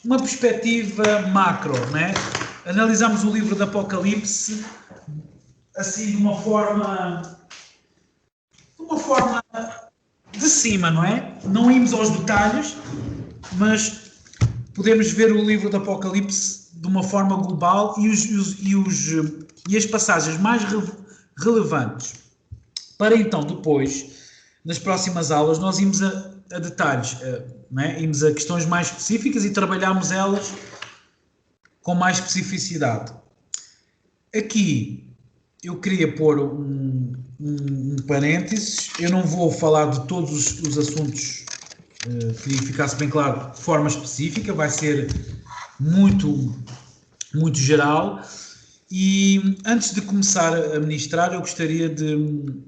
uma perspectiva macro, né? Analisamos o livro do Apocalipse assim de uma forma de cima, não é? Não ímos aos detalhes, mas podemos ver o livro do Apocalipse de uma forma global e as passagens mais relevantes. Para então, depois, nas próximas aulas, nós ímos a detalhes, não é? Ímos a questões mais específicas e trabalhámos elas com mais especificidade. Aqui, eu queria pôr um parênteses. Eu não vou falar de todos os assuntos, queria que ficasse bem claro, de forma específica, vai ser muito geral. E antes de começar a ministrar, eu gostaria de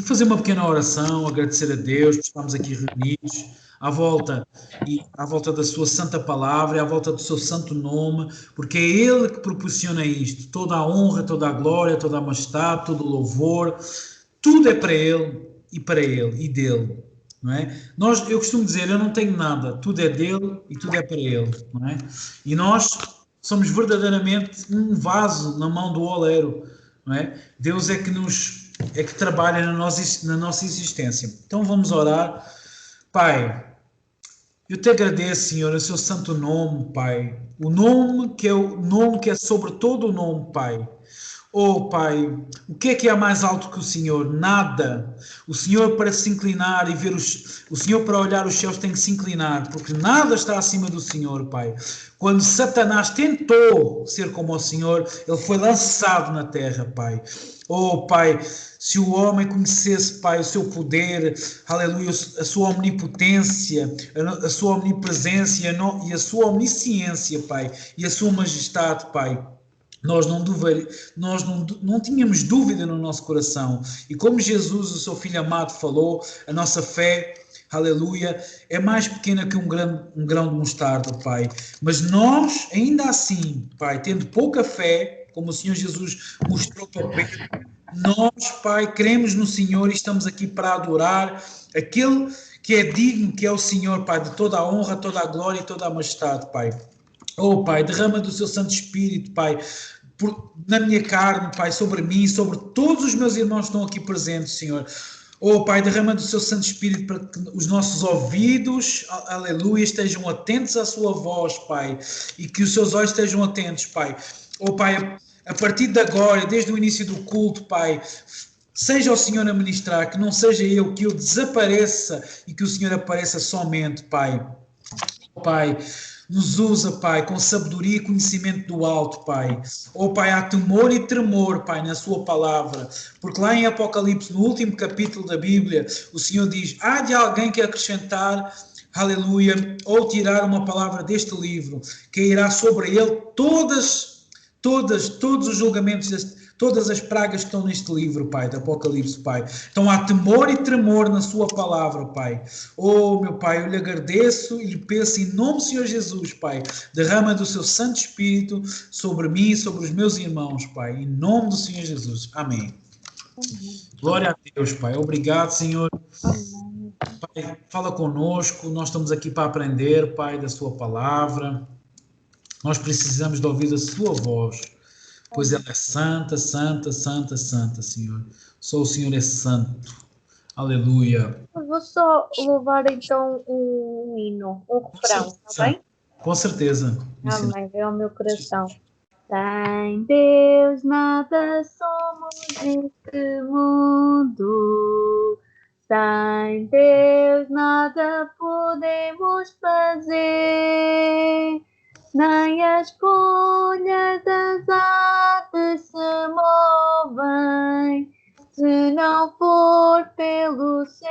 fazer uma pequena oração, agradecer a Deus por estarmos aqui reunidos à volta da sua santa palavra e à volta do seu santo nome, porque é Ele que proporciona isto, toda a honra, toda a glória, toda a majestade, todo o louvor, tudo é para Ele e dele, não é? Eu costumo dizer, eu não tenho nada, tudo é dele e tudo é para Ele, não é? E nós somos verdadeiramente um vaso na mão do oleiro, não é? Deus é que trabalha na nossa existência. Então vamos orar. Pai, eu te agradeço, Senhor, o seu santo nome, Pai. O nome que é sobre todo o nome, Pai. Oh, Pai, o que há mais alto que o Senhor? Nada. O Senhor para se inclinar e ver o Senhor para olhar os céus tem que se inclinar, porque nada está acima do Senhor, Pai. Quando Satanás tentou ser como o Senhor, ele foi lançado na terra, Pai. Oh, Pai, se o homem conhecesse, Pai, o seu poder, aleluia, a sua omnipotência, a sua omnipresença e a sua omnisciência, Pai, e a sua majestade, Pai, nós não tínhamos dúvida no nosso coração. E como Jesus, o seu Filho amado, falou, a nossa fé, aleluia, é mais pequena que um grão de mostarda, Pai. Mas nós, ainda assim, Pai, tendo pouca fé, como o Senhor Jesus mostrou para Pedro, nós, Pai, cremos no Senhor e estamos aqui para adorar aquele que é digno, que é o Senhor, Pai, de toda a honra, toda a glória e toda a majestade, Pai. Oh, Pai, derrama do seu Santo Espírito, Pai, na minha carne, Pai, sobre mim, sobre todos os meus irmãos que estão aqui presentes, Senhor. Oh, Pai, derrama do seu Santo Espírito para que os nossos ouvidos, aleluia, estejam atentos à sua voz, Pai, e que os seus olhos estejam atentos, Pai. Oh, Pai, a partir de agora, desde o início do culto, Pai, seja o Senhor a ministrar, que não seja eu, que eu desapareça e que o Senhor apareça somente, Pai. Pai, nos usa, Pai, com sabedoria e conhecimento do alto, Pai. Oh, Pai, há temor e tremor, Pai, na sua palavra. Porque lá em Apocalipse, no último capítulo da Bíblia, o Senhor diz, há de alguém que acrescentar, aleluia, ou tirar uma palavra deste livro, que irá sobre ele todos os julgamentos todas as pragas que estão neste livro, Pai, do Apocalipse, Pai. Então há temor e tremor na sua palavra, Pai. Oh, meu Pai, eu lhe agradeço e lhe peço em nome do Senhor Jesus, Pai, derrama do seu Santo Espírito sobre mim e sobre os meus irmãos, Pai, em nome do Senhor Jesus. Amém. Glória a Deus, Pai. Obrigado, Senhor. Pai, fala conosco, nós estamos aqui para aprender, Pai, da sua palavra. Nós precisamos de ouvir a sua voz, pois ela é santa, santa, santa, santa, Senhor. Só o Senhor é santo. Aleluia. Eu vou só louvar então um hino, um refrão, está bem? Com certeza. Amém, vem ao meu coração. Sem Deus nada somos neste mundo. Sem Deus nada podemos fazer. Nem as folhas das árvores se movem, se não for pelo seu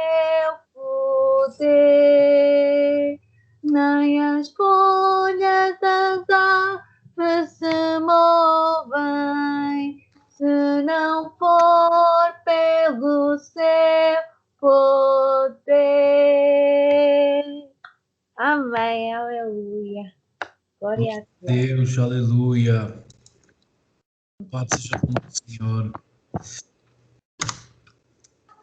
poder. Nem as folhas das árvores se movem, se não for pelo seu poder. Amém, aleluia. Glória a Deus, aleluia. Pai seja com o Senhor.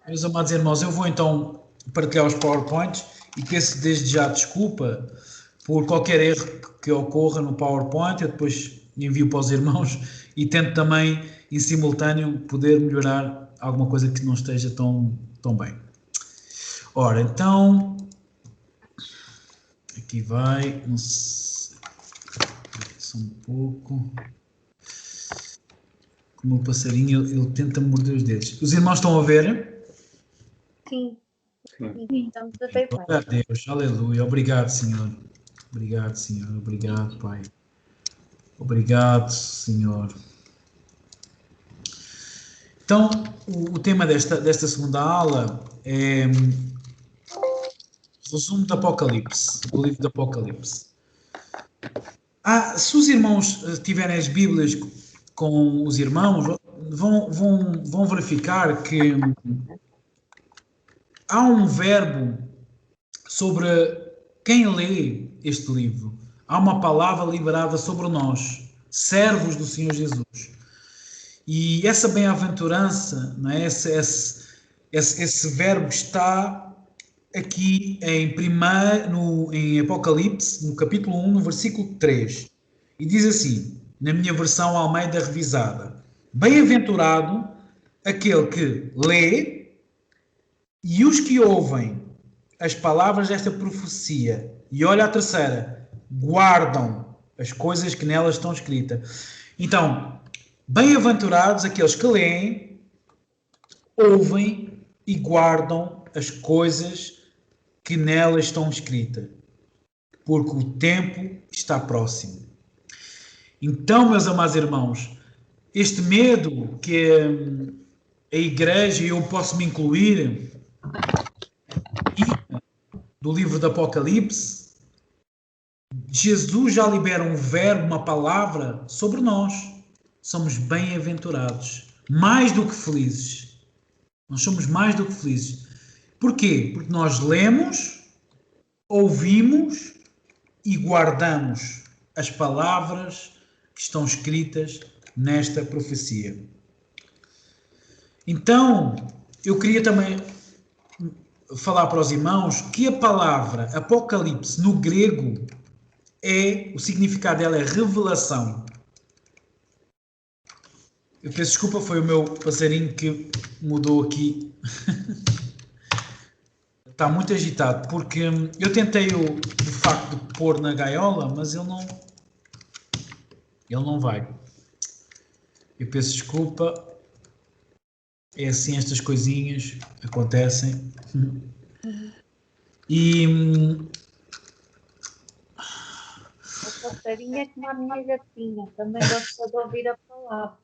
Meus amados irmãos, eu vou então partilhar os PowerPoints e peço desde já desculpa, por qualquer erro que ocorra no PowerPoint, eu depois envio para os irmãos e tento também, em simultâneo, poder melhorar alguma coisa que não esteja tão bem. Ora, então, aqui vai, não sei, só um pouco. Como o passarinho, ele tenta morder os dedos. Os irmãos estão a ver? Sim. Estamos a ver bem. Glória a Deus, aleluia. Obrigado, Senhor. Obrigado, Senhor. Obrigado, Pai. Obrigado, Senhor. Então, o tema desta segunda aula é resumo do Apocalipse, do livro do Apocalipse. Se os irmãos tiverem as Bíblias com os irmãos, vão verificar que há um verbo sobre quem lê este livro. Há uma palavra liberada sobre nós, servos do Senhor Jesus. E essa bem-aventurança, não é? esse verbo está aqui em Apocalipse, no capítulo 1, no versículo 3. E diz assim, na minha versão Almeida revisada: bem-aventurado aquele que lê e os que ouvem as palavras desta profecia, e olha a terceira, guardam as coisas que nelas estão escritas. Então, bem-aventurados aqueles que leem, ouvem e guardam as coisas que nelas estão escritas, porque o tempo está próximo. Então, meus amados irmãos, este medo que a igreja, e eu posso me incluir, do livro do Apocalipse, Jesus já libera um verbo, uma palavra sobre nós. Somos bem-aventurados, mais do que felizes. Nós somos mais do que felizes. Porquê? Porque nós lemos, ouvimos e guardamos as palavras que estão escritas nesta profecia. Então, eu queria também falar para os irmãos que a palavra Apocalipse no grego o significado dela é revelação. Eu peço desculpa, foi o meu passarinho que mudou aqui. Está muito agitado, porque eu tentei de facto pôr na gaiola, mas ele não vai. Eu peço desculpa. É assim, estas coisinhas acontecem. E A passarinha é como a minha gatinha, também gosta de ouvir a palavra.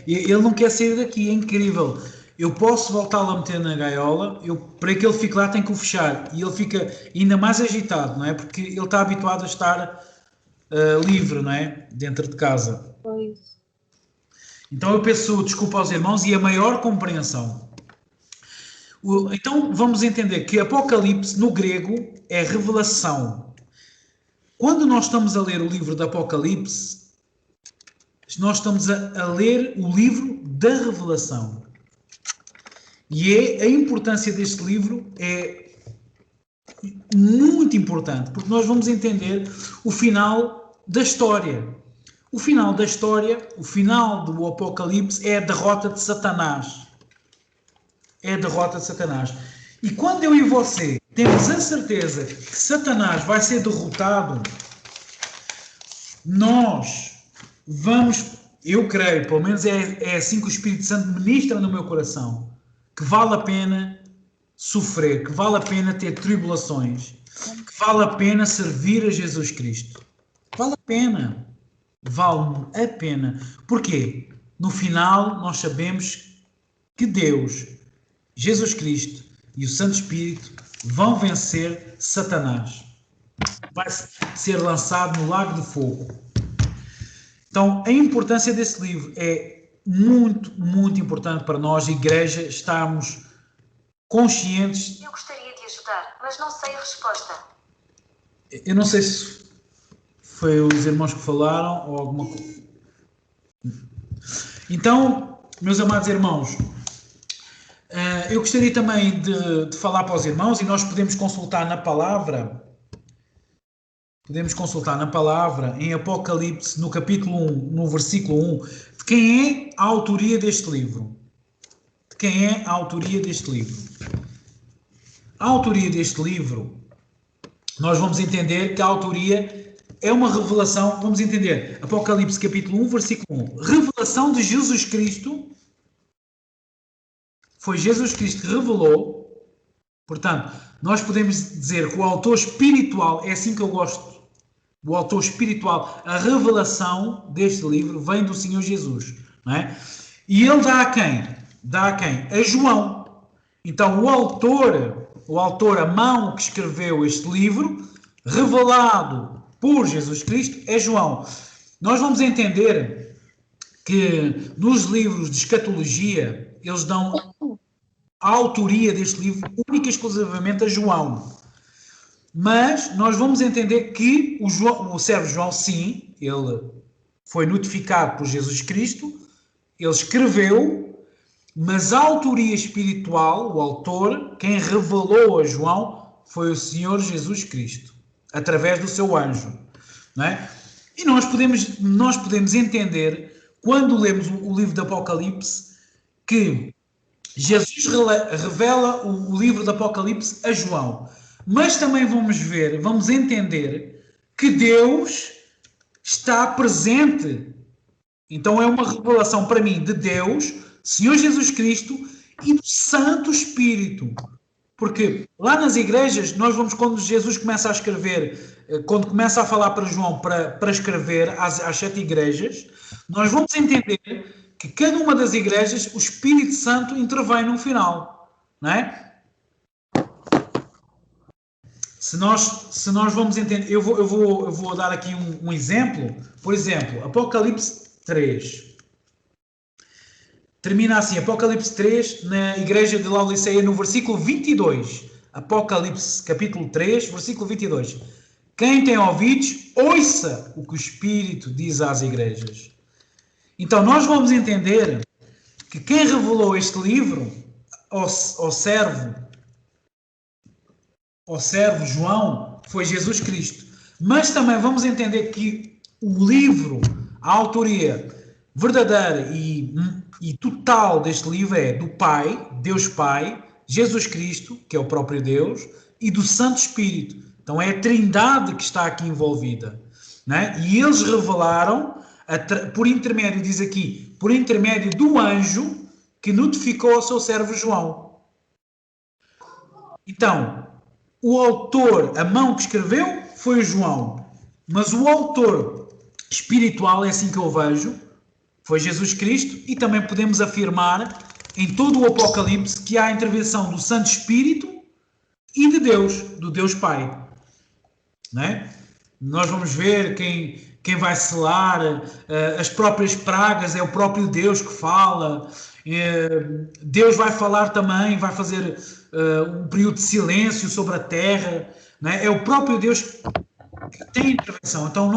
ele não quer sair daqui, é incrível. Eu posso voltá-lo a meter na gaiola, para que ele fique lá tenho que o fechar. E ele fica ainda mais agitado, não é? Porque ele está habituado a estar livre, não é? Dentro de casa. Pois. Então eu peço desculpa aos irmãos e a maior compreensão. Então vamos entender que Apocalipse no grego é revelação. Quando nós estamos a ler o livro do Apocalipse, nós estamos a ler o livro da revelação. E a importância deste livro é muito importante, porque nós vamos entender o final da história. O final da história, o final do Apocalipse é a derrota de Satanás. É a derrota de Satanás. E quando eu e você temos a certeza que Satanás vai ser derrotado, nós vamos, eu creio, pelo menos é assim que o Espírito Santo ministra no meu coração, que vale a pena sofrer, que vale a pena ter tribulações, que vale a pena servir a Jesus Cristo. Vale a pena. Vale a pena. Porquê? No final nós sabemos que Deus, Jesus Cristo e o Santo Espírito vão vencer Satanás. Vai ser lançado no lago de fogo. Então, a importância desse livro é muito, muito importante para nós, igreja, estarmos conscientes. Eu gostaria de ajudar, mas não sei a resposta. Eu não sei se foi os irmãos que falaram ou alguma coisa. Então, meus amados irmãos, eu gostaria também de falar para os irmãos, e nós podemos consultar na palavra podemos consultar na palavra, em Apocalipse, no capítulo 1, no versículo 1, de quem é a autoria deste livro. De quem é a autoria deste livro. A autoria deste livro, nós vamos entender que a autoria é uma revelação, vamos entender, Apocalipse capítulo 1, versículo 1, revelação de Jesus Cristo, foi Jesus Cristo que revelou, portanto, nós podemos dizer que o autor espiritual, é assim que eu gosto, o autor espiritual, a revelação deste livro vem do Senhor Jesus, não é? E ele dá a quem? Dá a quem? A João. Então, o autor, a mão que escreveu este livro, revelado por Jesus Cristo, é João. Nós vamos entender que nos livros de escatologia, eles dão a autoria deste livro única e exclusivamente a João. Mas nós vamos entender que o servo João, sim, ele foi notificado por Jesus Cristo, ele escreveu, mas a autoria espiritual, o autor, quem revelou a João, foi o Senhor Jesus Cristo, através do seu anjo. Não é? E nós podemos entender, quando lemos o livro do Apocalipse, que Jesus revela o livro do Apocalipse a João. Mas também vamos entender que Deus está presente. Então é uma revelação para mim de Deus, Senhor Jesus Cristo e do Santo Espírito. Porque lá nas igrejas, nós vamos, quando Jesus começa a escrever, quando começa a falar para João para escrever às 7 igrejas, nós vamos entender que cada uma das igrejas, o Espírito Santo intervém no final. Não é? Se nós vamos entender, eu vou dar aqui um exemplo. Por exemplo, Apocalipse 3. Termina assim, Apocalipse 3, na igreja de Laodiceia, no versículo 22. Apocalipse, capítulo 3, versículo 22. Quem tem ouvidos, ouça o que o Espírito diz às igrejas. Então, nós vamos entender que quem revelou este livro ao servo João foi Jesus Cristo. Mas também vamos entender que o livro, a autoria verdadeira e total deste livro é do Pai, Deus Pai, Jesus Cristo, que é o próprio Deus, e do Santo Espírito. Então é a Trindade que está aqui envolvida. Não é? E eles revelaram, por intermédio, diz aqui, por intermédio do anjo que notificou ao seu servo João. Então, o autor, a mão que escreveu, foi o João. Mas o autor espiritual, é assim que eu vejo, foi Jesus Cristo, e também podemos afirmar em todo o Apocalipse que há a intervenção do Santo Espírito e de Deus, do Deus Pai. Não é? Nós vamos ver quem vai selar as próprias pragas, é o próprio Deus que fala. Deus vai falar também, vai fazer um período de silêncio sobre a terra. Não é? É o próprio Deus que tem intervenção. Então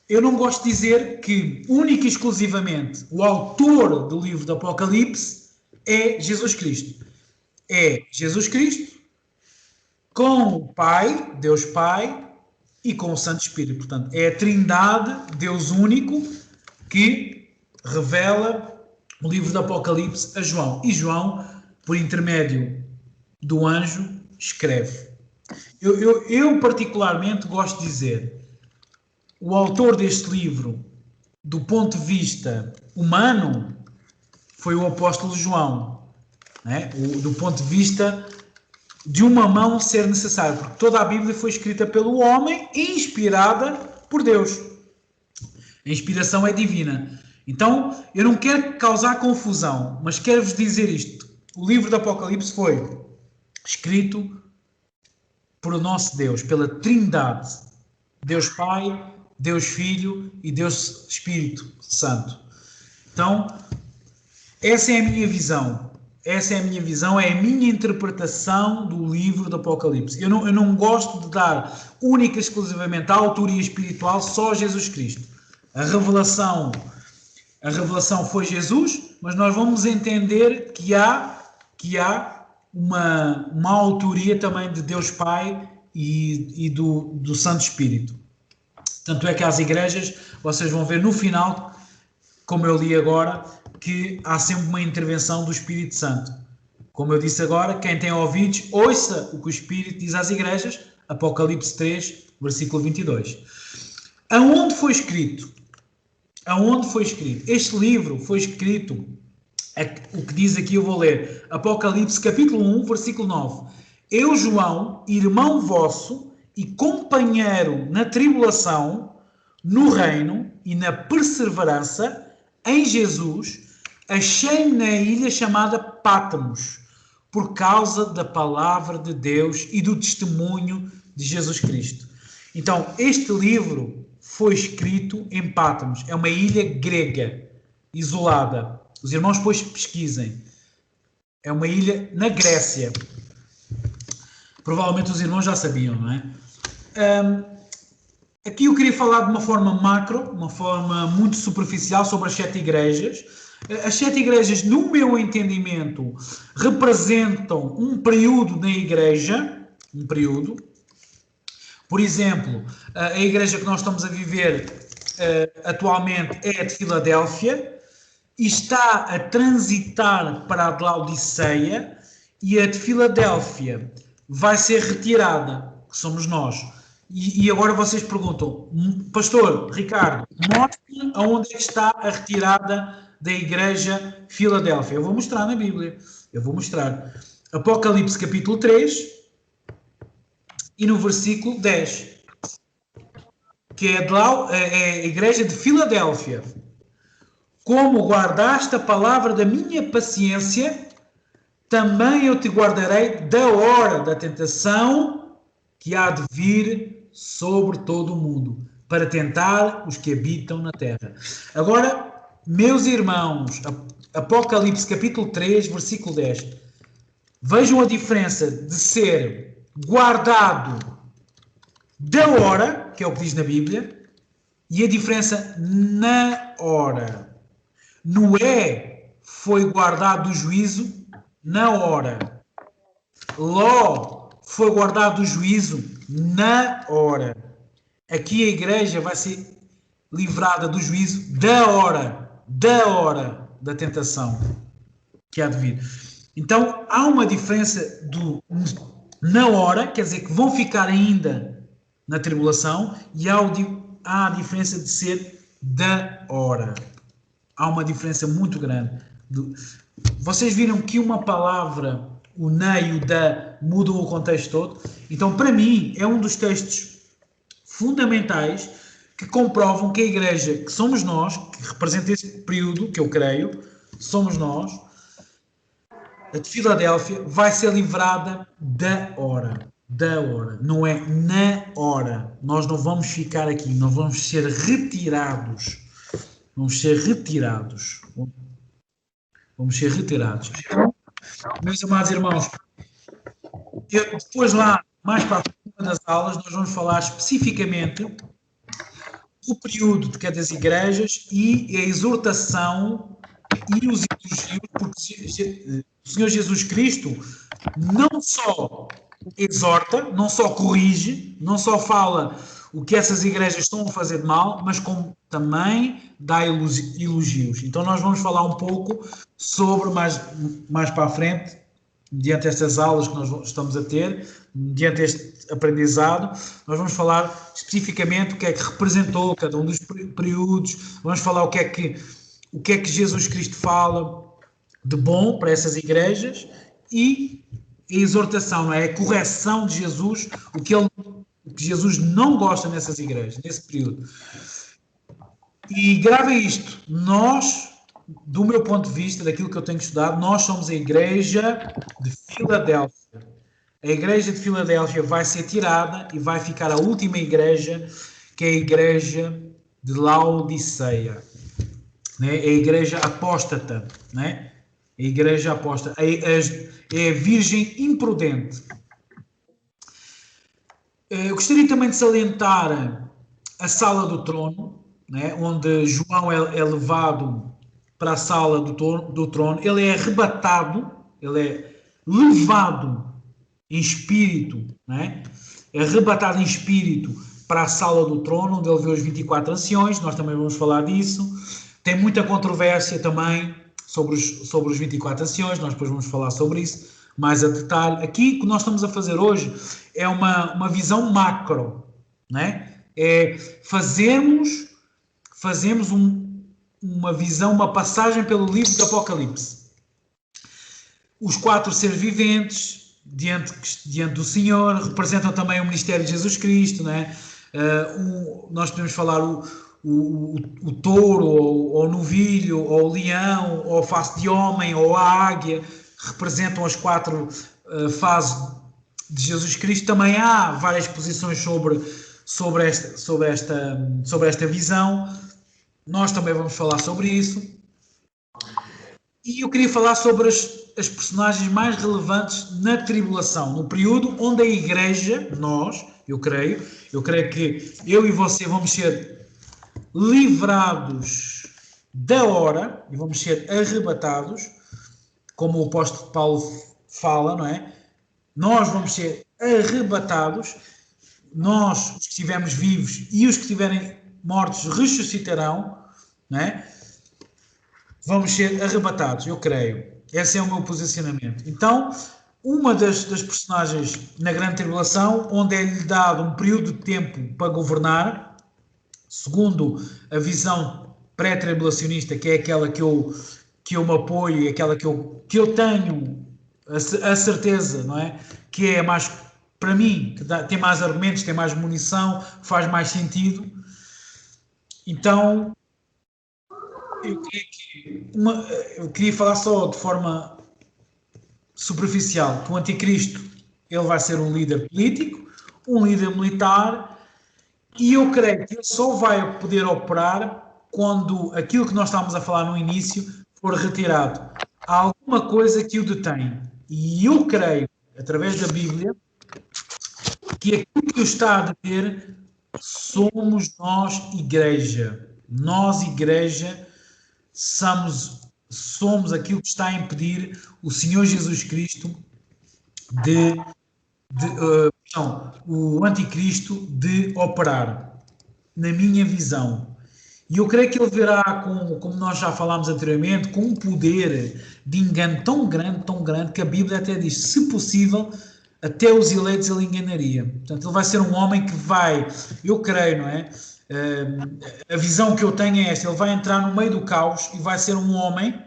eu não gosto de dizer que única e exclusivamente o autor do livro do Apocalipse é Jesus Cristo. É Jesus Cristo com o Pai, Deus Pai, e com o Santo Espírito. Portanto, é a Trindade, Deus único, que revela o livro do Apocalipse a João. E João, por intermédio do anjo, escreve. Eu particularmente gosto de dizer, o autor deste livro, do ponto de vista humano, foi o apóstolo João. Né? Do ponto de vista de uma mão ser necessário, porque toda a Bíblia foi escrita pelo homem e inspirada por Deus. A inspiração é divina. Então, eu não quero causar confusão, mas quero-vos dizer isto. O livro do Apocalipse foi escrito por o nosso Deus, pela Trindade. Deus Pai, Deus Filho e Deus Espírito Santo. Então, essa é a minha visão. Essa é a minha visão, é a minha interpretação do livro do Apocalipse. Eu não gosto de dar única e exclusivamente a autoria espiritual só a Jesus Cristo. A revelação foi Jesus, mas nós vamos entender que há uma autoria também de Deus Pai e do Santo Espírito. Tanto é que às igrejas, vocês vão ver no final, como eu li agora, que há sempre uma intervenção do Espírito Santo. Como eu disse agora, quem tem ouvidos, ouça o que o Espírito diz às igrejas, Apocalipse 3, versículo 22. Aonde foi escrito? Aonde foi escrito? Este livro foi escrito, o que diz aqui eu vou ler, Apocalipse capítulo 1, versículo 9. Eu, João, irmão vosso e companheiro na tribulação, no reino e na perseverança em Jesus, achei-me na ilha chamada Patmos, por causa da palavra de Deus e do testemunho de Jesus Cristo. Então, este livro foi escrito em Patmos. É uma ilha grega, isolada. Os irmãos depois pesquisem. É uma ilha na Grécia. Provavelmente os irmãos já sabiam, não é? Aqui eu queria falar de uma forma macro, uma forma muito superficial sobre as 7 igrejas. As 7 igrejas, no meu entendimento, representam um período na igreja, um período. Por exemplo, a igreja que nós estamos a viver atualmente é a de Filadélfia e está a transitar para a de Laodiceia, e a de Filadélfia vai ser retirada, que somos nós. E agora vocês perguntam, Pastor Ricardo, mostre aonde é que está a retirada da igreja Filadélfia. Eu vou mostrar na Bíblia. Eu vou mostrar. Apocalipse capítulo 3 e no versículo 10, que é a igreja de Filadélfia. Como guardaste a palavra da minha paciência, também eu te guardarei da hora da tentação que há de vir sobre todo o mundo, para tentar os que habitam na terra. Agora, meus irmãos, Apocalipse capítulo 3, versículo 10. Vejam a diferença de ser guardado da hora, que é o que diz na Bíblia, e a diferença na hora. Noé foi guardado do juízo na hora. Ló foi guardado do juízo na hora. Aqui a igreja vai ser livrada do juízo da hora da tentação que há de vir. Então há uma diferença na hora, quer dizer que vão ficar ainda na tribulação, e há a diferença de ser da hora. Há uma diferença muito grande. Vocês viram que uma palavra, o na e o da, mudam o contexto todo? Então, para mim, é um dos textos fundamentais que comprovam que a igreja, que somos nós, que representa esse período, que eu creio, somos nós, a de Filadélfia, vai ser livrada da hora. Da hora. Não é na hora. Nós não vamos ficar aqui. Nós vamos ser retirados. Vamos ser retirados. Vamos ser retirados. Meus amados irmãos, depois lá, mais para a frente das aulas, nós vamos falar especificamente do período de cada das igrejas e a exortação e os elogios, porque o Senhor Jesus Cristo não só exorta, não só corrige, não só fala o que essas igrejas estão a fazer de mal, mas como também dá elogios. Então nós vamos falar um pouco sobre, mais para a frente, mediante estas aulas que nós estamos a ter, mediante este aprendizado, nós vamos falar especificamente o que é que representou cada um dos períodos, vamos falar o que é que Jesus Cristo fala de bom para essas igrejas e a exortação, não é? A correção de Jesus, o que Jesus não gosta nessas igrejas, nesse período. E gravem isto, nós, do meu ponto de vista, daquilo que eu tenho estudado, nós somos a igreja de Filadélfia. A igreja de Filadélfia vai ser tirada e vai ficar a última igreja, que é a igreja de Laodiceia. Né? É a igreja apóstata, né? A igreja apóstata, é a virgem imprudente. Eu gostaria também de salientar a sala do trono, né? Onde João é levado para a sala do trono. Ele é arrebatado, ele é levado em espírito, né? arrebatado em espírito para a sala do trono, onde ele vê os 24 anciões, nós também vamos falar disso. Tem muita controvérsia também sobre os 24 anciões, nós depois vamos falar sobre isso mais a detalhe. Aqui o que nós estamos a fazer hoje é uma visão macro, né? É fazemos uma visão, uma passagem pelo livro do Apocalipse. Os 4 seres viventes diante do Senhor representam também o ministério de Jesus Cristo, né? Nós podemos falar o touro, ou o novilho, ou o leão, ou a face de homem, ou a águia, representam as 4 fases de Jesus Cristo. Também há várias posições sobre esta visão. Nós também vamos falar sobre isso. E eu queria falar sobre as personagens mais relevantes na tribulação, no período onde a igreja, eu creio que eu e você vamos ser livrados da hora e vamos ser arrebatados, como o apóstolo Paulo fala, não é? Nós vamos ser arrebatados, nós, os que estivermos vivos e os que estiverem mortos ressuscitarão, não é? Vamos ser arrebatados, eu creio. Esse é o meu posicionamento. Então, uma das personagens na grande tribulação, onde é-lhe dado um período de tempo para governar, segundo a visão pré-tribulacionista, que é aquela que eu me apoio, aquela que eu tenho a certeza, não é? Que é mais, para mim, que tem mais argumentos, tem mais munição, faz mais sentido. Então, eu queria falar só de forma superficial que o anticristo ele vai ser um líder político, um líder militar, e eu creio que ele só vai poder operar quando aquilo que nós estávamos a falar no início for retirado. Há alguma coisa que o detém. E eu creio, através da Bíblia, que aquilo que o está a deter somos nós, igreja. Nós, igreja, somos aquilo que está a impedir o Senhor Jesus Cristo o anticristo de operar, na minha visão. E eu creio que ele verá, como nós já falámos anteriormente, com um poder de engano tão grande, que a Bíblia até diz, se possível, até os eleitos ele enganaria. Portanto, ele vai ser um homem que vai, eu creio, não é? A visão que eu tenho é esta, ele vai entrar no meio do caos e vai ser um homem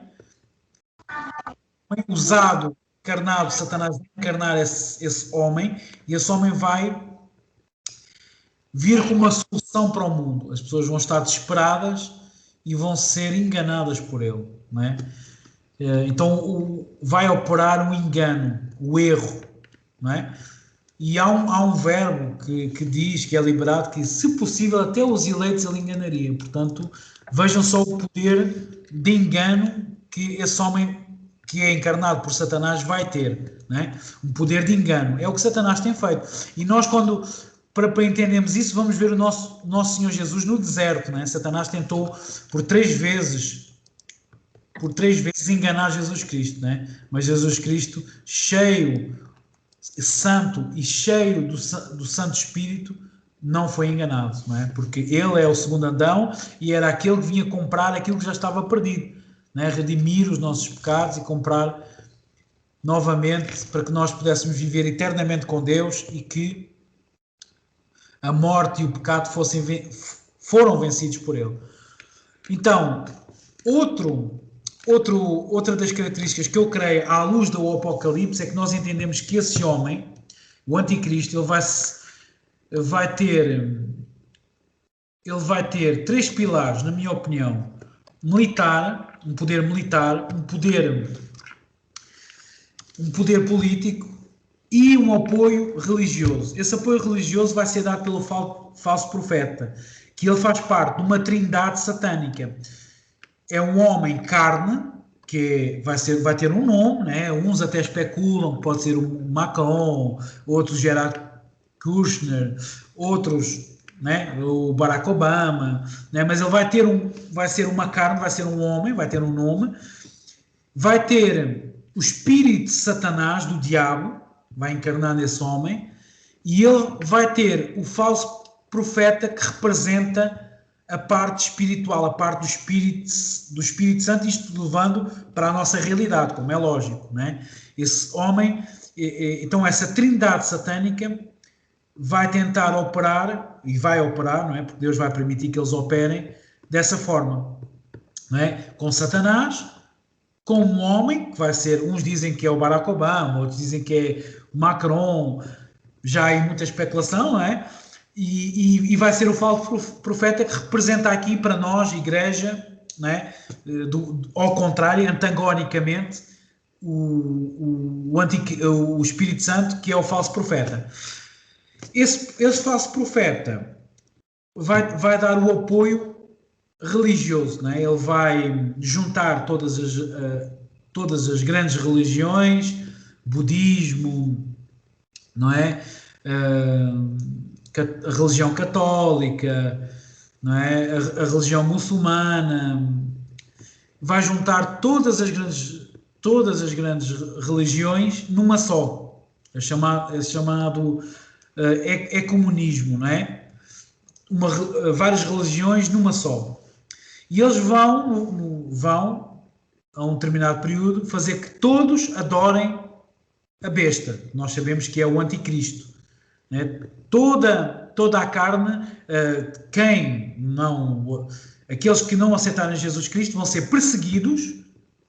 usado, encarnado, Satanás vai encarnar esse homem, e esse homem vai vir com uma solução para o mundo. As pessoas vão estar desesperadas e vão ser enganadas por ele, não é? Então vai operar um engano, o erro, não é? E há um verbo que diz, que é liberado, que se possível até os eleitos ele enganaria. Portanto, vejam só o poder de engano que esse homem que é encarnado por Satanás vai ter, não é? Um poder de engano. É o que Satanás tem feito. E nós, para entendermos isso, vamos ver o nosso Senhor Jesus no deserto, não é? Satanás tentou por três vezes enganar Jesus Cristo, não é? Mas Jesus Cristo, santo e cheio do Santo Espírito, não foi enganado, não é? Porque ele é o segundo Adão e era aquele que vinha comprar aquilo que já estava perdido, não é? Redimir os nossos pecados e comprar novamente para que nós pudéssemos viver eternamente com Deus e que a morte e o pecado foram vencidos por ele. Então, outra das características que eu creio à luz do Apocalipse é que nós entendemos que esse homem, o anticristo, ele vai ter três pilares, na minha opinião: um poder militar, um poder político e um apoio religioso. Esse apoio religioso vai ser dado pelo falso profeta, que ele faz parte de uma trindade satânica. É um homem carne, que vai ter um nome, né? Uns até especulam que pode ser o Macron, outros Gerard Kushner, outros, né? O Barack Obama, né? Mas ele vai ser uma carne, vai ser um homem, vai ter um nome, vai ter o espírito de Satanás, do diabo, vai encarnar nesse homem, E ele vai ter o falso profeta que representa a parte espiritual, a parte do Espírito Santo, isto levando para a nossa realidade, como é lógico, não é? Esse homem, então essa trindade satânica vai tentar operar, e vai operar, não é? Porque Deus vai permitir que eles operem dessa forma, não é? Com Satanás, com um homem, que vai ser, uns dizem que é o Barack Obama, outros dizem que é o Macron, já há muita especulação, não é? E vai ser o falso profeta que representa aqui para nós, igreja, não é? Ao contrário, antagonicamente, o Espírito Santo, que é o falso profeta. Esse falso profeta vai dar o apoio religioso, não é? Ele vai juntar todas as grandes religiões, budismo, não é? A religião católica, não é? A religião muçulmana, vai juntar todas as grandes religiões numa só. É chamado ecumenismo, não é? Várias religiões numa só. E eles vão, a um determinado período, fazer que todos adorem a besta. Nós sabemos que é o anticristo. Né? Toda a carne, aqueles que não aceitarem Jesus Cristo vão ser perseguidos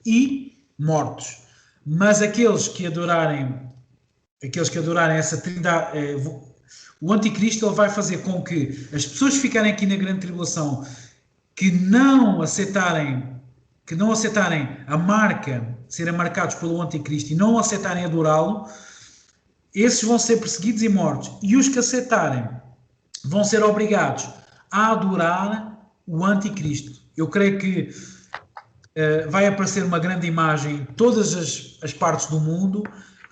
e mortos. Mas aqueles que adorarem essa trindade, o anticristo, ele vai fazer com que as pessoas que ficarem aqui na grande tribulação, que não aceitarem a marca, serem marcados pelo anticristo e não aceitarem adorá-lo, esses vão ser perseguidos e mortos. E os que aceitarem vão ser obrigados a adorar o anticristo. Eu creio que vai aparecer uma grande imagem em todas as partes do mundo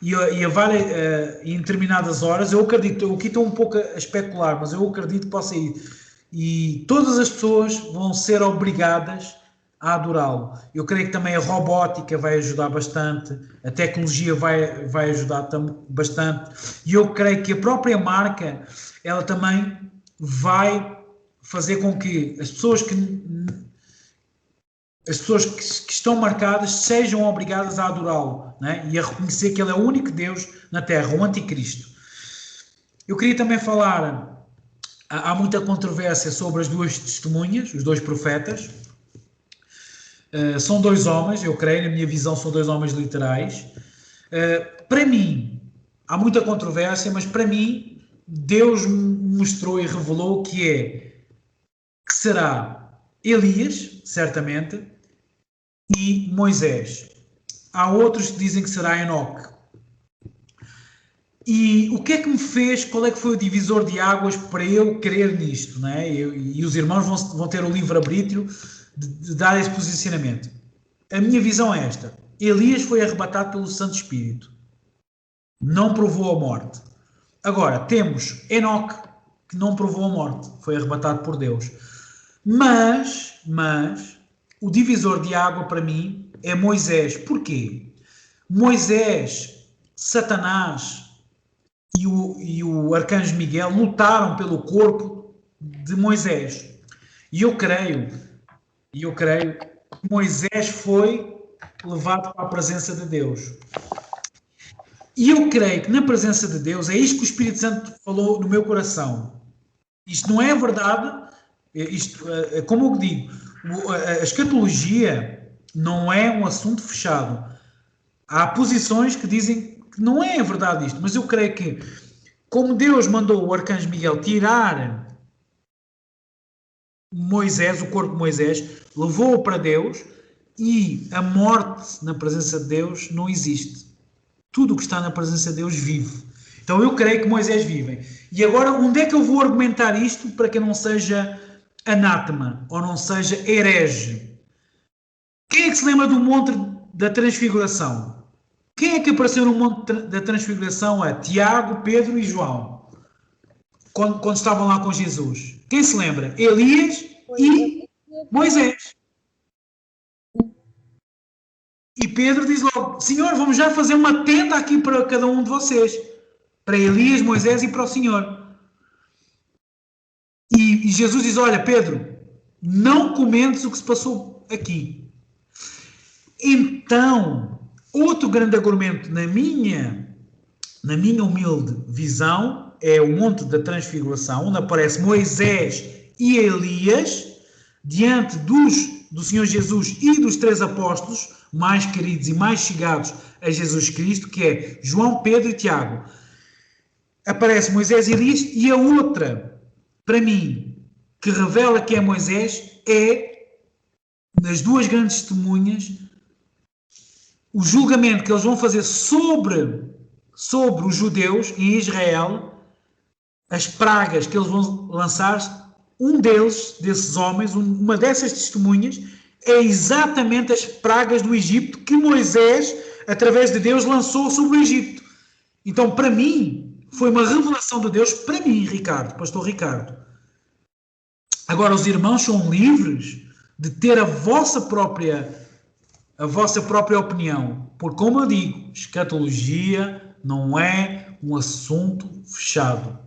e em determinadas horas. Eu acredito, eu aqui estou um pouco a especular, mas eu acredito que possa ir. E todas as pessoas vão ser obrigadas a adorá-lo. Eu creio que também a robótica vai ajudar bastante, a tecnologia vai ajudar bastante, e eu creio que a própria marca, ela também vai fazer com que as pessoas que estão marcadas sejam obrigadas a adorá-lo, né? E a reconhecer que ele é o único Deus na Terra, o anticristo. Eu queria também falar, há muita controvérsia sobre as duas testemunhas, os dois profetas. São dois homens, eu creio, na minha visão são dois homens literais. Para mim, há muita controvérsia, mas para mim, Deus mostrou e revelou que será Elias, certamente, e Moisés. Há outros que dizem que será Enoque. E o que é que me fez, qual é que foi o divisor de águas para eu crer nisto, não é? E os irmãos vão ter o livre-arbítrio de dar esse posicionamento. A minha visão é esta: Elias foi arrebatado pelo Santo Espírito, não provou a morte. Agora, temos Enoque, que não provou a morte, foi arrebatado por Deus. Mas o divisor de água para mim é Moisés. Porquê? Moisés, Satanás e o arcanjo Miguel lutaram pelo corpo de Moisés. E eu creio que Moisés foi levado para a presença de Deus. E eu creio que na presença de Deus, é isto que o Espírito Santo falou no meu coração. Isto não é verdade, como eu digo, a escatologia não é um assunto fechado. Há posições que dizem que não é verdade isto, mas eu creio que, como Deus mandou o arcanjo Miguel tirar Moisés, o corpo de Moisés, levou-o para Deus, e a morte na presença de Deus não existe. Tudo o que está na presença de Deus vive. Então eu creio que Moisés vive. E agora, onde é que eu vou argumentar isto para que não seja anátema ou não seja herege? Quem é que se lembra do Monte da Transfiguração? Quem é que apareceu no Monte da Transfiguração? Tiago, Pedro e João, quando estavam lá com Jesus. Quem se lembra? Elias e Moisés. E Pedro diz logo: Senhor, vamos já fazer uma tenda aqui para cada um de vocês. para Elias, Moisés e para o Senhor. E Jesus diz, olha, Pedro, não comentes o que se passou aqui. Então, outro grande argumento na minha humilde visão é o Monte da Transfiguração, onde aparece Moisés e Elias diante do Senhor Jesus e dos 3 apóstolos mais queridos e mais chegados a Jesus Cristo, que é João, Pedro e Tiago. Aparece Moisés e Elias, e a outra, para mim, que revela que é Moisés, é, nas 2 grandes testemunhas, o julgamento que eles vão fazer sobre os judeus em Israel, as pragas que eles vão lançar. Um desses homens, uma dessas testemunhas, é exatamente as pragas do Egito que Moisés, através de Deus, lançou sobre o Egito. Então, para mim, foi uma revelação de Deus, para mim, Ricardo, pastor Ricardo. Agora, os irmãos são livres de ter a vossa própria opinião, porque, como eu digo, escatologia não é um assunto fechado.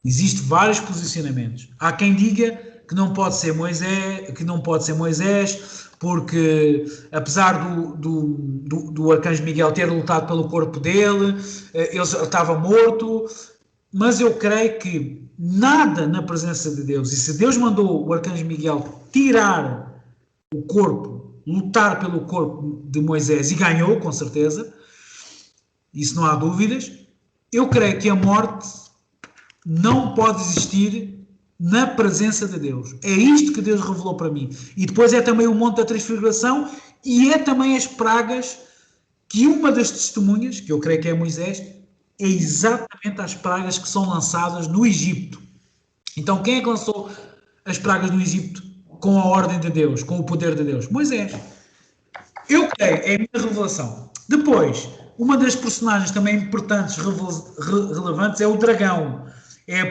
Existem vários posicionamentos. Há quem diga que não pode ser Moisés, porque apesar do arcanjo Miguel ter lutado pelo corpo dele, ele estava morto, mas eu creio que nada na presença de Deus, e se Deus mandou o arcanjo Miguel tirar o corpo, lutar pelo corpo de Moisés, e ganhou, com certeza, isso não há dúvidas, eu creio que a morte não pode existir na presença de Deus. É isto que Deus revelou para mim. E depois é também o Monte da Transfiguração e é também as pragas que uma das testemunhas, que eu creio que é Moisés, é exatamente as pragas que são lançadas no Egito. Então quem é que lançou as pragas no Egito com a ordem de Deus, com o poder de Deus? Moisés. Eu creio, é a minha revelação. Depois, uma das personagens também importantes, relevantes, é o dragão. É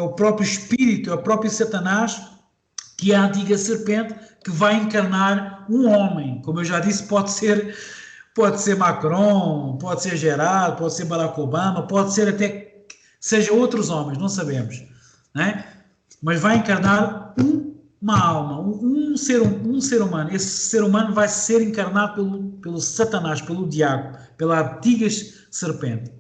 o próprio espírito, é o próprio Satanás, que é a antiga serpente, que vai encarnar um homem. Como eu já disse, pode ser Macron, pode ser Gerard, pode ser Barack Obama, pode ser até que seja outros homens, não sabemos, né? Mas vai encarnar uma alma, um ser humano. Esse ser humano vai ser encarnado pelo Satanás, pelo diabo, pela antiga serpente.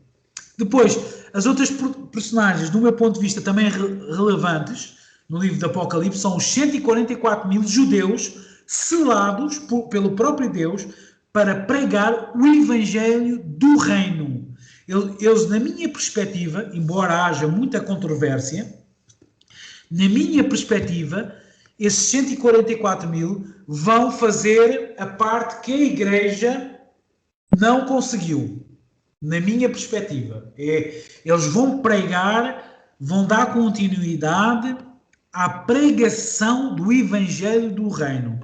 Depois, as outras personagens, do meu ponto de vista, também relevantes no livro do Apocalipse, são os 144.000 judeus selados pelo próprio Deus para pregar o Evangelho do Reino. Eles, na minha perspectiva, embora haja muita controvérsia, na minha perspectiva, esses 144.000 vão fazer a parte que a Igreja não conseguiu. Na minha perspectiva, eles vão pregar, vão dar continuidade à pregação do Evangelho do Reino.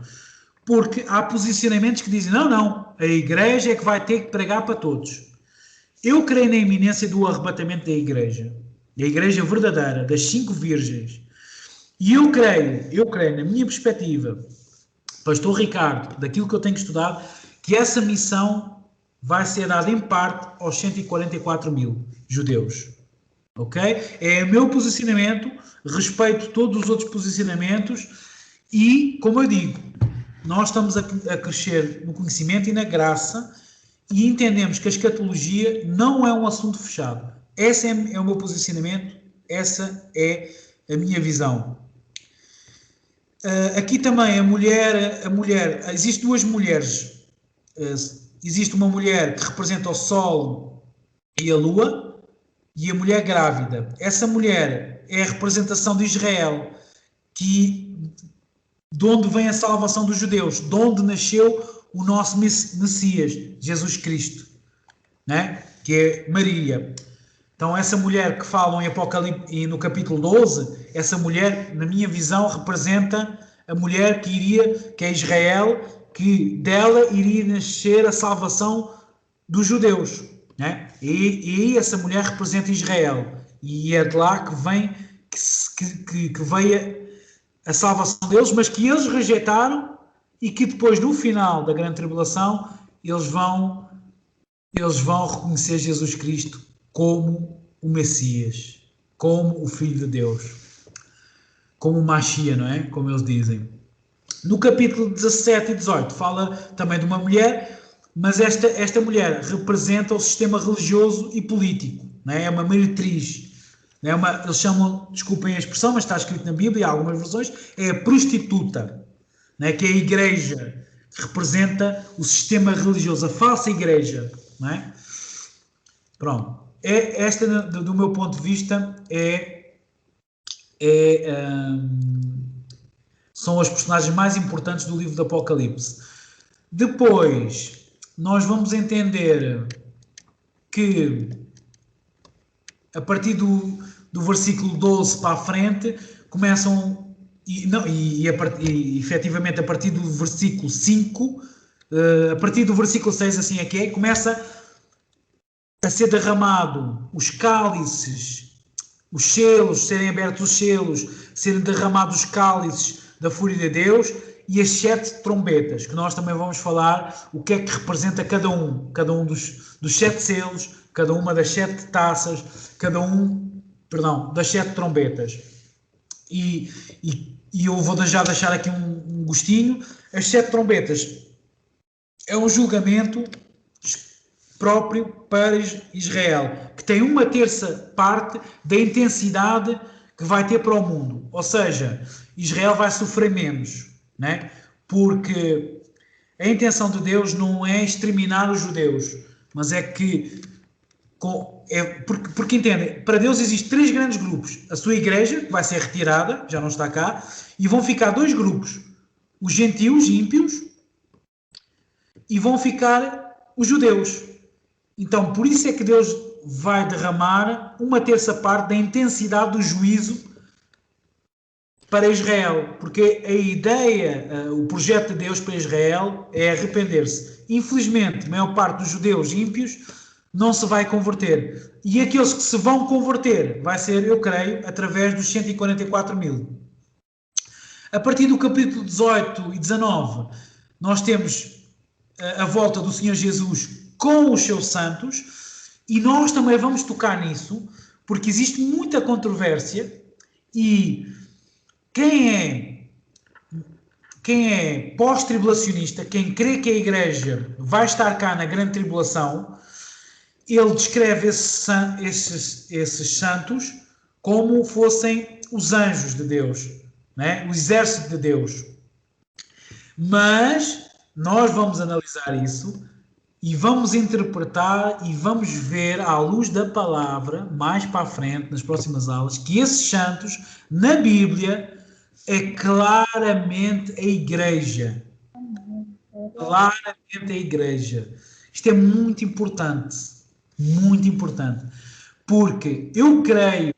Porque há posicionamentos que dizem, não, a Igreja é que vai ter que pregar para todos. Eu creio na iminência do arrebatamento da Igreja verdadeira, das 5 virgens. E eu creio, na minha perspectiva, pastor Ricardo, daquilo que eu tenho estudado, que essa missão vai ser dada em parte aos 144.000 judeus. Ok? É o meu posicionamento, respeito todos os outros posicionamentos e, como eu digo, nós estamos a crescer no conhecimento e na graça e entendemos que a escatologia não é um assunto fechado. Esse é o meu posicionamento, essa é a minha visão. Aqui também a mulher, existem 2 mulheres. Existe uma mulher que representa o Sol e a Lua e a mulher grávida. Essa mulher é a representação de Israel, de onde vem a salvação dos judeus, de onde nasceu o nosso Messias, Jesus Cristo, né? Que é Maria. Então essa mulher que falam em Apocalipse e no capítulo 12, essa mulher, na minha visão, representa a mulher que é Israel, que dela iria nascer a salvação dos judeus, né? E essa mulher representa Israel, e é de lá que vem que veio a salvação deles, mas que eles rejeitaram e que depois, no final da grande tribulação, eles vão eles vão reconhecer Jesus Cristo como o Messias, como o Filho de Deus, como o Machia, não é? Como eles dizem. No capítulo 17 e 18 fala também de uma mulher, mas esta mulher representa o sistema religioso e político, não é? É uma meretriz, não é? Eles chamam, desculpem a expressão, mas está escrito na Bíblia, em algumas versões, é a prostituta, não é? Que é a igreja, que representa o sistema religioso, a falsa igreja, não é? Pronto. Esta, do meu ponto de vista, são as personagens mais importantes do livro do Apocalipse. Depois, nós vamos entender que, a partir do versículo 12 para a frente, começam, efetivamente, a partir do versículo 5, a partir do versículo 6, assim é que é, começa a ser derramado os cálices, os selos, serem abertos os selos, serem derramados os cálices da fúria de Deus e as 7 trombetas, que nós também vamos falar o que é que representa cada um dos 7 selos, cada uma das 7 taças, das 7 trombetas. E eu vou já deixar aqui um gostinho. As 7 trombetas é um julgamento próprio para Israel, que tem 1/3 parte da intensidade que vai ter para o mundo. Ou seja, Israel vai sofrer menos, né? Porque a intenção de Deus não é exterminar os judeus, mas é que porque entendem, para Deus existem 3 grandes grupos: a sua igreja, que vai ser retirada, já não está cá, e vão ficar 2 grupos: os gentios ímpios, e vão ficar os judeus. Então, por isso é que Deus vai derramar 1/3 parte da intensidade do juízo para Israel, porque a ideia, o projeto de Deus para Israel é arrepender-se. Infelizmente, a maior parte dos judeus ímpios não se vai converter. E aqueles que se vão converter vai ser, eu creio, através dos 144 mil. A partir do capítulo 18 e 19, nós temos a volta do Senhor Jesus com os seus santos, e nós também vamos tocar nisso, porque existe muita controvérsia, e quem é pós-tribulacionista, quem crê que a igreja vai estar cá na grande tribulação, ele descreve esses santos como fossem os anjos de Deus, né? O exército de Deus. Mas nós vamos analisar isso e vamos interpretar e vamos ver à luz da palavra, mais para a frente, nas próximas aulas, que esses santos, na Bíblia, é claramente a igreja. Claramente a igreja. Isto é muito importante. Muito importante. Porque eu creio,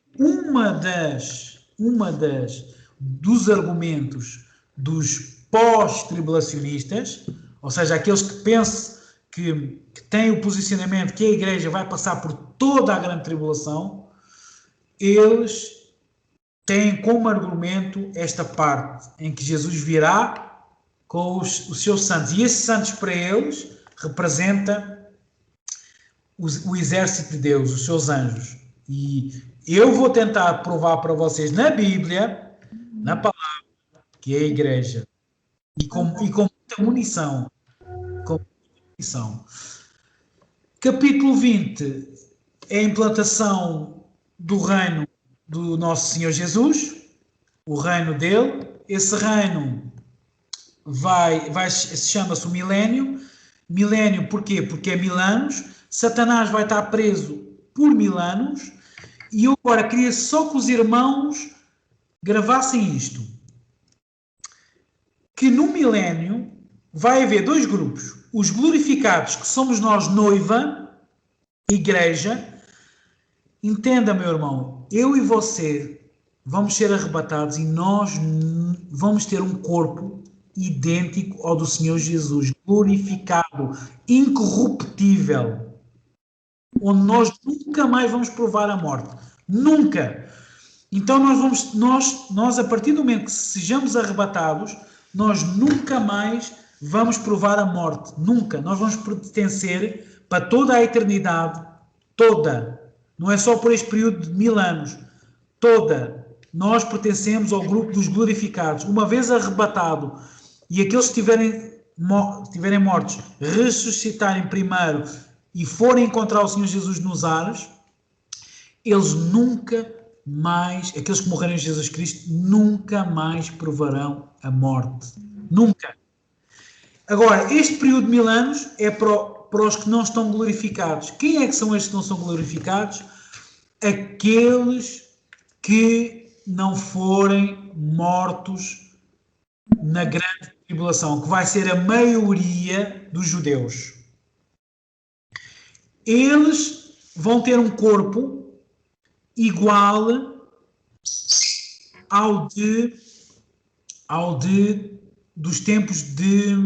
dos argumentos dos pós-tribulacionistas, ou seja, aqueles que pensam que têm o posicionamento que a igreja vai passar por toda a grande tribulação, eles têm como argumento esta parte em que Jesus virá com os seus santos. E esses santos, para eles, representa o exército de Deus, os seus anjos. E eu vou tentar provar para vocês na Bíblia, na palavra, que é a igreja. E com muita munição. Capítulo 20 é a implantação do reino do nosso Senhor Jesus, o reino dele. Esse reino chama-se o milénio. Milénio porquê? Porque é 1000 anos. Satanás vai estar preso por 1000 anos. E eu agora queria só que os irmãos gravassem isto. Que no milénio vai haver 2 grupos. Os glorificados, que somos nós, noiva, igreja. Entenda, meu irmão, eu e você vamos ser arrebatados e nós vamos ter um corpo idêntico ao do Senhor Jesus, glorificado, incorruptível, onde nós nunca mais vamos provar a morte. Nunca! Então nós a partir do momento que sejamos arrebatados, nós nunca mais vamos provar a morte. Nunca. Nós vamos pertencer para toda a eternidade, toda, não é só por este período de 1000 anos, toda, nós pertencemos ao grupo dos glorificados. Uma vez arrebatado e aqueles que estiverem mortos ressuscitarem primeiro e forem encontrar o Senhor Jesus nos ares, eles nunca mais, aqueles que morreram em Jesus Cristo, nunca mais provarão a morte. Nunca. Agora, este período de 1000 anos é para os que não estão glorificados. Quem é que são estes que não são glorificados? Aqueles que não forem mortos na grande tribulação, que vai ser a maioria dos judeus. Eles vão ter um corpo igual ao dos tempos de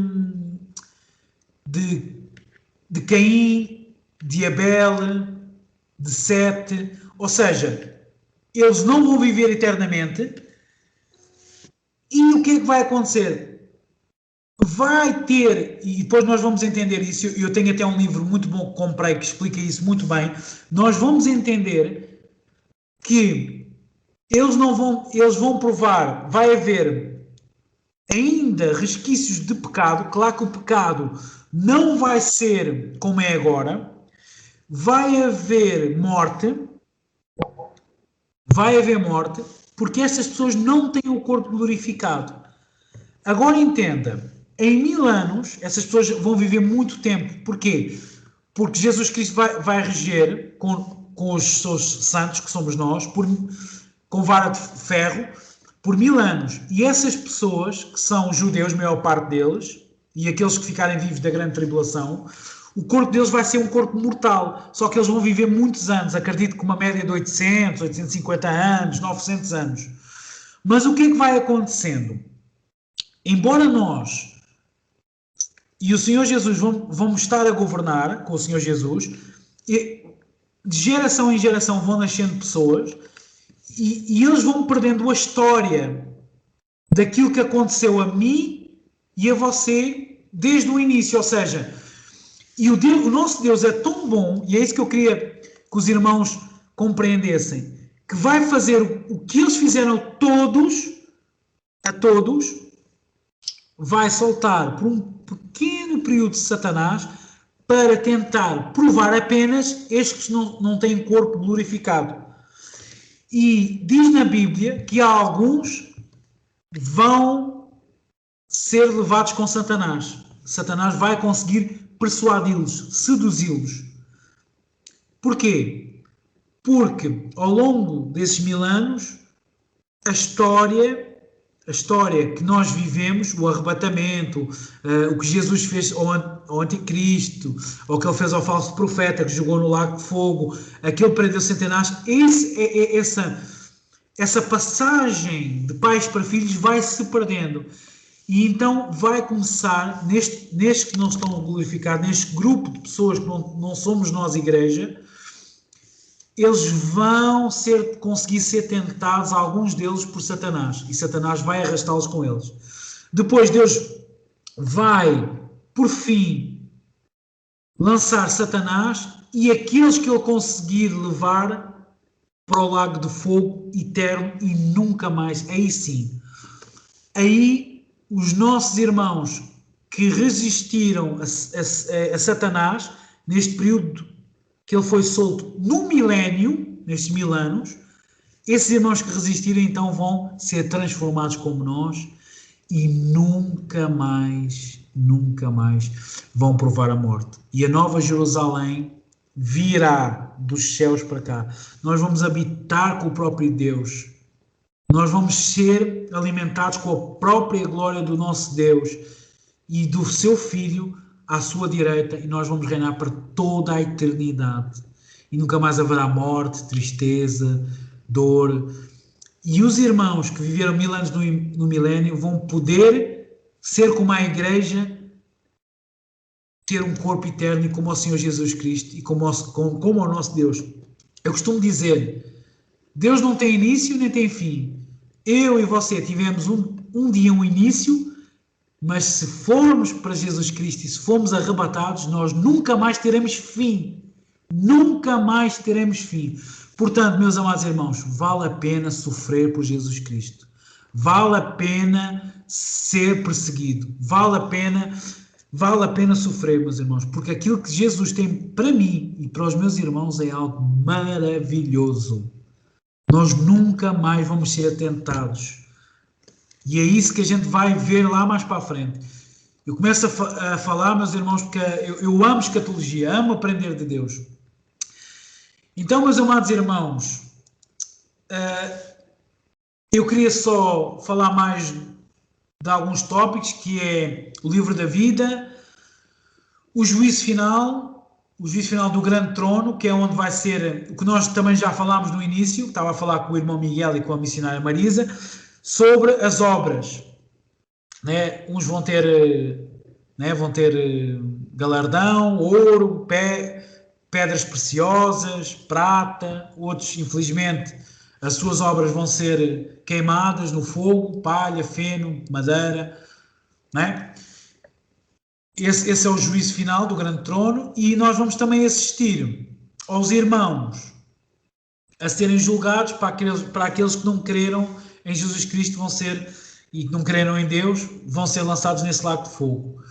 Caim, de Abel, de Sete, ou seja, eles não vão viver eternamente. E o que é que vai acontecer? Vai ter, e depois nós vamos entender isso, eu tenho até um livro muito bom que comprei que explica isso muito bem, nós vamos entender que eles vão provar, vai haver ainda resquícios de pecado, claro que o pecado não vai ser como é agora, vai haver morte, porque estas pessoas não têm o corpo glorificado. Agora entenda, em 1000 anos, essas pessoas vão viver muito tempo. Porquê? Porque Jesus Cristo vai reger com os seus santos, que somos nós, com vara de ferro, por 1000 anos. E essas pessoas, que são judeus, a maior parte deles, e aqueles que ficarem vivos da grande tribulação, o corpo deles vai ser um corpo mortal, só que eles vão viver muitos anos, acredito que uma média de 800, 850 anos, 900 anos. Mas o que é que vai acontecendo? Embora nós e o Senhor Jesus vamos estar a governar com o Senhor Jesus, e de geração em geração vão nascendo pessoas, e eles vão perdendo a história daquilo que aconteceu a mim e a você desde o início, ou seja, o nosso Deus é tão bom, e é isso que eu queria que os irmãos compreendessem, que vai fazer o que eles fizeram a todos, vai soltar por um pequeno período de Satanás para tentar provar apenas estes que não têm corpo glorificado. E diz na Bíblia que alguns vão ser levados com Satanás. Satanás vai conseguir persuadi-los, seduzi-los. Porquê? Porque ao longo desses 1000 anos, a história que nós vivemos, o arrebatamento, o que Jesus fez ao anticristo, ou que ele fez ao falso profeta, que jogou no lago de fogo, aquele prendeu centenares, essa passagem de pais para filhos vai se perdendo. E então vai começar, nestes que não estão glorificados, neste grupo de pessoas que não somos nós igreja, eles vão conseguir ser tentados, alguns deles, por Satanás. E Satanás vai arrastá-los com eles. Depois Deus vai, por fim, lançar Satanás e aqueles que ele conseguir levar para o lago de fogo eterno e nunca mais. Aí sim. Aí os nossos irmãos que resistiram a Satanás, neste período que ele foi solto no milénio, nestes 1000 anos, esses irmãos que resistiram então vão ser transformados como nós e nunca mais vão provar a morte. E a Nova Jerusalém virá dos céus para cá. Nós vamos habitar com o próprio Deus. Nós vamos ser alimentados com a própria glória do nosso Deus e do seu Filho à sua direita, e nós vamos reinar para toda a eternidade. E nunca mais haverá morte, tristeza, dor. E os irmãos que viveram 1000 anos no milénio vão poder ser como a igreja, ter um corpo eterno, e como o Senhor Jesus Cristo, e como o nosso Deus. Eu costumo dizer, Deus não tem início nem tem fim. Eu e você tivemos um dia um início, Mas se formos para Jesus Cristo e se formos arrebatados, nós nunca mais teremos fim. Nunca mais teremos fim. Portanto, meus amados irmãos, vale a pena sofrer por Jesus Cristo. Vale a pena ser perseguido. Vale a pena sofrer, meus irmãos, porque aquilo que Jesus tem para mim e para os meus irmãos é algo maravilhoso. Nós nunca mais vamos ser tentados. E é isso que a gente vai ver lá mais para a frente. Eu começo a falar, meus irmãos, porque eu amo escatologia, amo aprender de Deus. Então, meus amados irmãos, eu queria só falar mais de alguns tópicos, que é o livro da vida, o juízo final do grande trono, que é onde vai ser, o que nós também já falámos no início, estava a falar com o irmão Miguel e com a missionária Marisa, sobre as obras. Né? Uns vão ter galardão, ouro, pedras preciosas, prata, outros, infelizmente, as suas obras vão ser queimadas no fogo, palha, feno, madeira, né? Esse é o juízo final do grande trono, e nós vamos também assistir aos irmãos a serem julgados para aqueles que não creram em Jesus Cristo e que não creram em Deus, vão ser lançados nesse lago de fogo.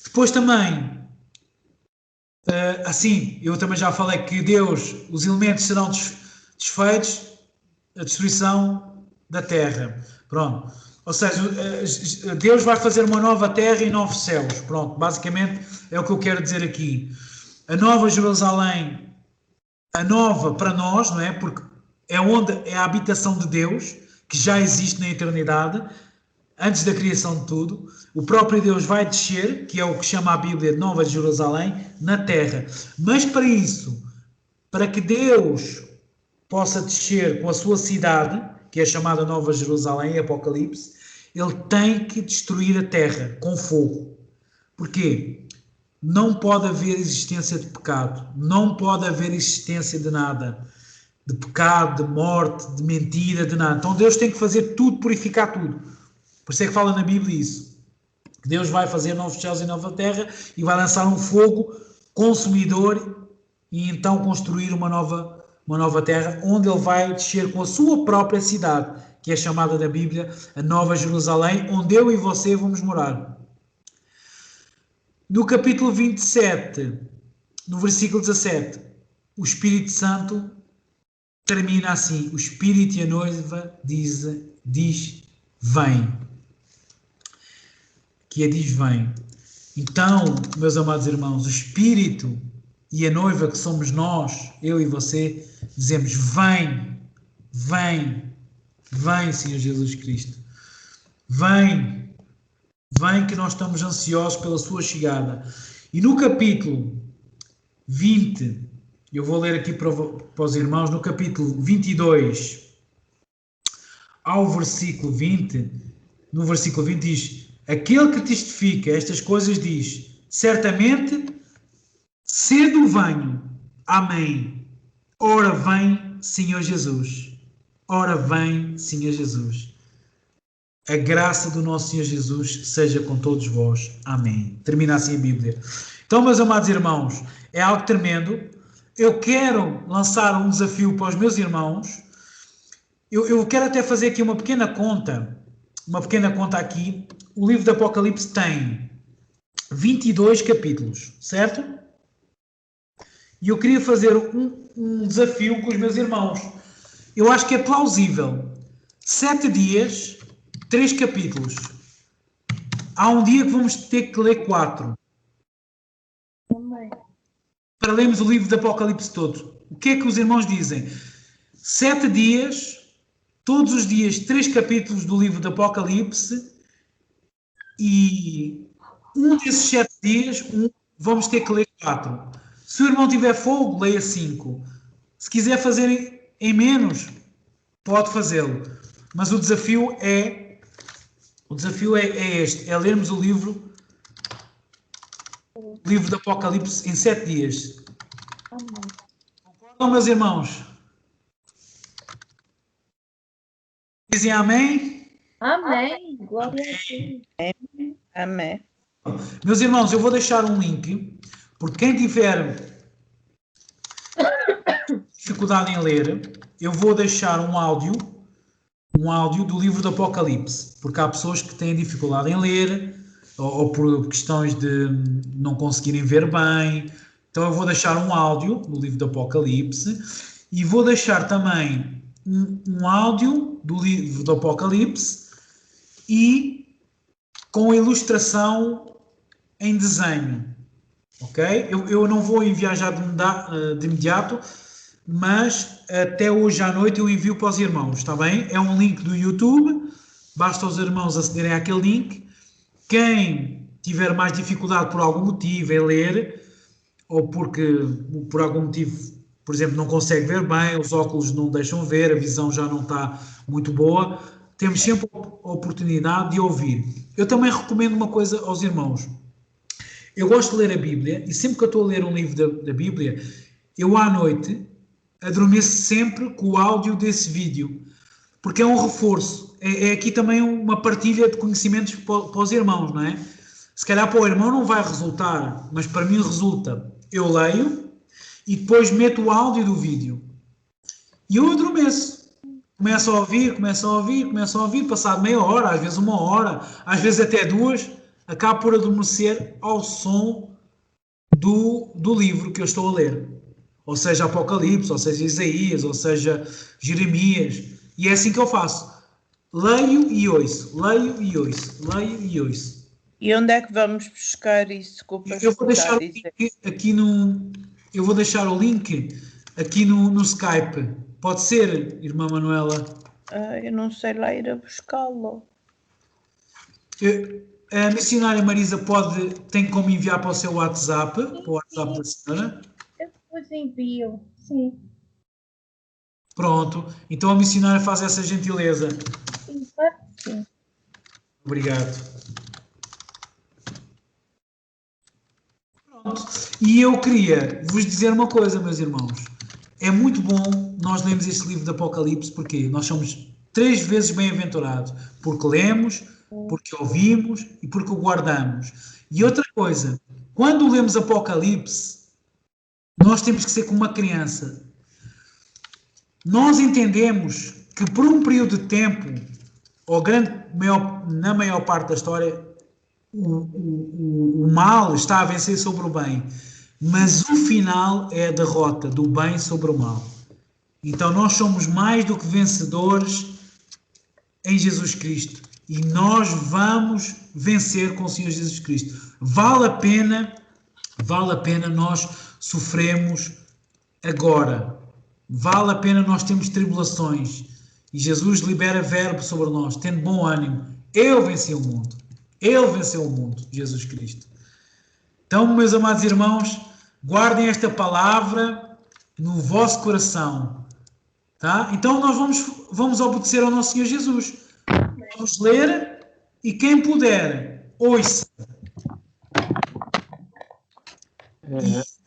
Depois também, assim, eu também já falei que os elementos serão desfeitos, a destruição da terra. Pronto. Ou seja, Deus vai fazer uma nova terra e novos céus. Pronto, basicamente é o que eu quero dizer aqui. A nova Jerusalém, a nova para nós, não é? Porque é a habitação de Deus, que já existe na eternidade, antes da criação de tudo. O próprio Deus vai descer, que é o que chama a Bíblia de Nova Jerusalém, na terra. Mas para isso, para que Deus possa descer com a sua cidade, que é chamada Nova Jerusalém, em Apocalipse, ele tem que destruir a terra com fogo. Porquê? Não pode haver existência de pecado, não pode haver existência de nada, de pecado, de morte, de mentira, de nada. Então Deus tem que fazer tudo, purificar tudo. Por isso é que fala na Bíblia isso. Deus vai fazer novos céus e nova terra e vai lançar um fogo consumidor e então construir uma nova terra, onde ele vai descer com a sua própria cidade, que é chamada na Bíblia a Nova Jerusalém, onde eu e você vamos morar. No capítulo 27, no versículo 17, o Espírito Santo termina assim: o Espírito e a noiva diz vem. Que diz vem. Então, meus amados irmãos, o Espírito e a noiva, que somos nós, eu e você, dizemos vem, vem, vem, Senhor Jesus Cristo. Vem, vem, que nós estamos ansiosos pela sua chegada. E no capítulo 20, eu vou ler aqui para os irmãos, no capítulo 22 ao versículo 20, no versículo 20 diz: aquele que testifica estas coisas diz, certamente cedo venho. Amém. Ora vem, Senhor Jesus. Ora vem, Senhor Jesus. A graça do nosso Senhor Jesus seja com todos vós. Amém. Termina assim a Bíblia. Então, meus amados irmãos, é algo tremendo. Eu quero lançar um desafio para os meus irmãos. Eu quero até fazer aqui uma pequena conta aqui. O livro do Apocalipse tem 22 capítulos, certo? E eu queria fazer um desafio com os meus irmãos. Eu acho que é plausível. 7 dias, 3 capítulos. Há um dia que vamos ter que ler 4. Para lermos o livro do Apocalipse todo. O que é que os irmãos dizem? 7 dias, todos os dias 3 capítulos do livro do Apocalipse, e um desses 7 dias vamos ter que ler 4. Se o irmão tiver fogo, leia 5. Se quiser fazer em menos, pode fazê-lo. Mas o desafio é este, é lermos o livro do Apocalipse em 7 dias. Concordam, meus irmãos? Dizem amém? Amém. Glória a Deus. Amém. Meus irmãos, eu vou deixar um link, porque quem tiver dificuldade em ler, eu vou deixar um áudio do livro do Apocalipse, porque há pessoas que têm dificuldade em ler, ou por questões de não conseguirem ver bem. Então eu vou deixar um áudio do livro do Apocalipse e vou deixar também um áudio do livro do Apocalipse e com ilustração em desenho, ok? Eu não vou enviar já de imediato, mas até hoje à noite eu envio para os irmãos, está bem? É um link do YouTube, basta os irmãos acederem àquele link. Quem tiver mais dificuldade por algum motivo em ler, ou porque por algum motivo, por exemplo, não consegue ver bem, os óculos não deixam ver, a visão já não está muito boa, temos sempre a oportunidade de ouvir. Eu também recomendo uma coisa aos irmãos. Eu gosto de ler a Bíblia e sempre que eu estou a ler um livro da Bíblia, eu à noite adormeço sempre com o áudio desse vídeo, porque é um reforço. É aqui também uma partilha de conhecimentos para os irmãos, não é? Se calhar para o irmão não vai resultar, mas para mim resulta. Eu leio e depois meto o áudio do vídeo. E eu adormeço. Começo a ouvir, passado meia hora, às vezes uma hora, às vezes até duas, acabo por adormecer ao som do livro que eu estou a ler. Ou seja, Apocalipse, ou seja, Isaías, ou seja, Jeremias. E é assim que eu faço. Leio e ouço, leio e ouço, leio e ouço. E onde é que vamos buscar isso? Desculpa, Eu vou deixar o link aqui no. Eu vou deixar o link aqui no Skype. Pode ser, irmã Manuela? Eu não sei lá ir a buscá-lo. A missionária Marisa tem como enviar para o seu WhatsApp, para o WhatsApp da senhora? Eu depois envio, sim. Pronto. Então a missionária faz essa gentileza. Sim, claro que sim. Obrigado. Pronto. E eu queria vos dizer uma coisa, meus irmãos. É muito bom nós lermos este livro de Apocalipse, porque nós somos 3 vezes bem-aventurados. Porque lemos, porque ouvimos e porque o guardamos. E outra coisa, quando lemos Apocalipse, nós temos que ser como uma criança. Nós entendemos que por um período de tempo, ou na maior parte da história, o mal está a vencer sobre o bem, mas o final é a derrota do bem sobre o mal. Então nós somos mais do que vencedores em Jesus Cristo e nós vamos vencer com o Senhor Jesus Cristo. Vale a pena nós sofremos agora. Vale a pena nós termos tribulações. E Jesus libera verbo sobre nós, tendo bom ânimo. Eu venci o mundo. Ele venceu o mundo, Jesus Cristo. Então, meus amados irmãos, guardem esta palavra no vosso coração. Tá? Então, nós vamos obedecer ao nosso Senhor Jesus. Vamos ler e quem puder, ouça.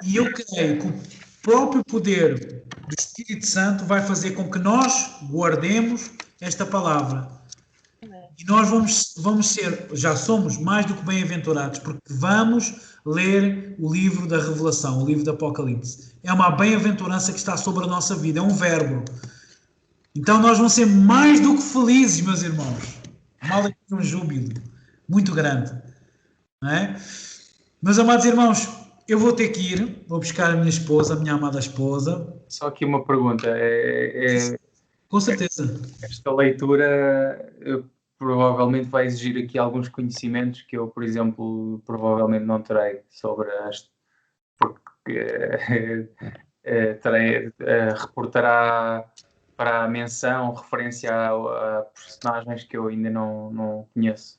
E eu creio que o próprio poder do Espírito Santo vai fazer com que nós guardemos esta palavra. E nós vamos ser, já somos mais do que bem-aventurados, porque vamos ler o livro da Revelação, o livro do Apocalipse. É uma bem-aventurança que está sobre a nossa vida, é um verbo. Então nós vamos ser mais do que felizes, meus irmãos. Mal é um júbilo muito grande. Não é? Meus amados irmãos, eu vou ter que ir, vou buscar a minha esposa, a minha amada esposa. Só aqui uma pergunta. Com certeza. Esta leitura provavelmente vai exigir aqui alguns conhecimentos que eu, por exemplo, provavelmente não terei sobre porque reportará para a menção, referência a personagens que eu ainda não conheço.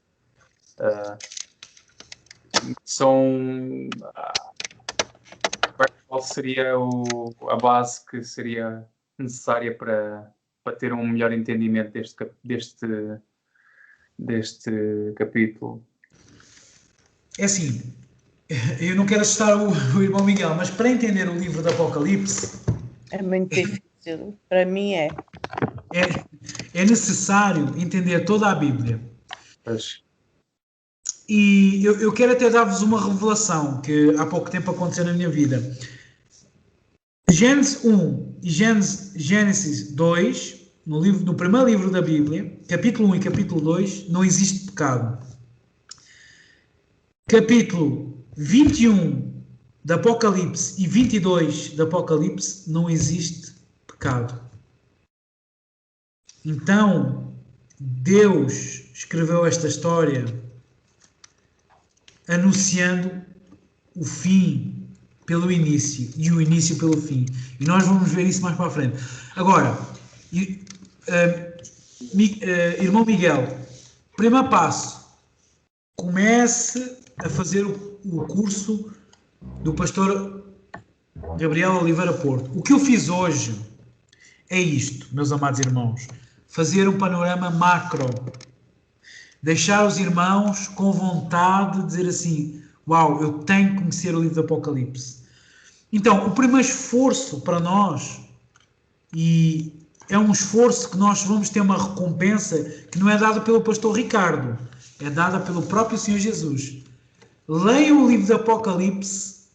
Qual seria a base que seria necessária para ter um melhor entendimento deste capítulo? É assim, eu não quero assustar o irmão Miguel, mas para entender o livro do Apocalipse... É muito difícil. Para mim é. É necessário entender toda a Bíblia. Pois. E eu quero até dar-vos uma revelação que há pouco tempo aconteceu na minha vida. Gênesis 1 e Gênesis 2, no primeiro livro da Bíblia, capítulo 1 e capítulo 2, não existe pecado. Capítulo 21 de Apocalipse e 22 de Apocalipse, não existe pecado. Então, Deus escreveu esta história anunciando o fim pelo início e o início pelo fim. E nós vamos ver isso mais para a frente. Agora, irmão Miguel, primeiro passo, comece a fazer o curso do pastor Gabriel Oliveira Porto. O que eu fiz hoje é isto, meus amados irmãos, fazer um panorama macro, deixar os irmãos com vontade de dizer assim, uau, eu tenho que conhecer o livro do Apocalipse. Então, o primeiro esforço para nós, e é um esforço que nós vamos ter uma recompensa que não é dada pelo pastor Ricardo, é dada pelo próprio Senhor Jesus. Leiam o livro do Apocalipse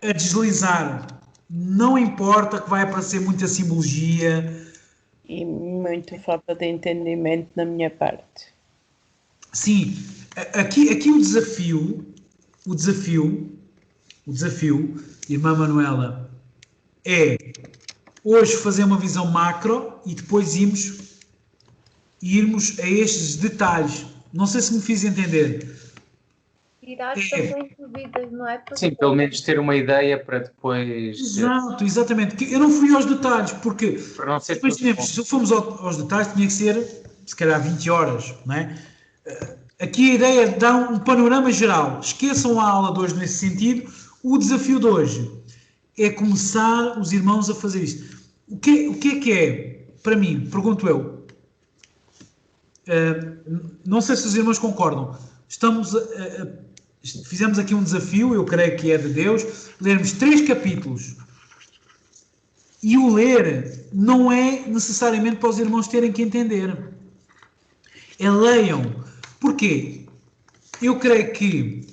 a deslizar. Não importa que vai aparecer muita simbologia. E muita falta de entendimento da minha parte. Sim, aqui o desafio, irmã Manuela, é hoje fazer uma visão macro e depois irmos a estes detalhes. Não sei se me fiz entender. Tirar também dúvidas, não é? Sim, pelo menos ter uma ideia para depois... Exato, exatamente. Eu não fui aos detalhes, porque depois se formos aos detalhes, tinha que ser, se calhar, 20 horas, não é? Aqui a ideia é dar um panorama geral. Esqueçam a aula de hoje nesse sentido. O desafio de hoje é começar os irmãos a fazer isto. O que é, para mim, pergunto eu, não sei se os irmãos concordam, fizemos aqui um desafio, eu creio que é de Deus, lermos 3 capítulos. E o ler não é necessariamente para os irmãos terem que entender. É leiam. Porquê? Eu creio que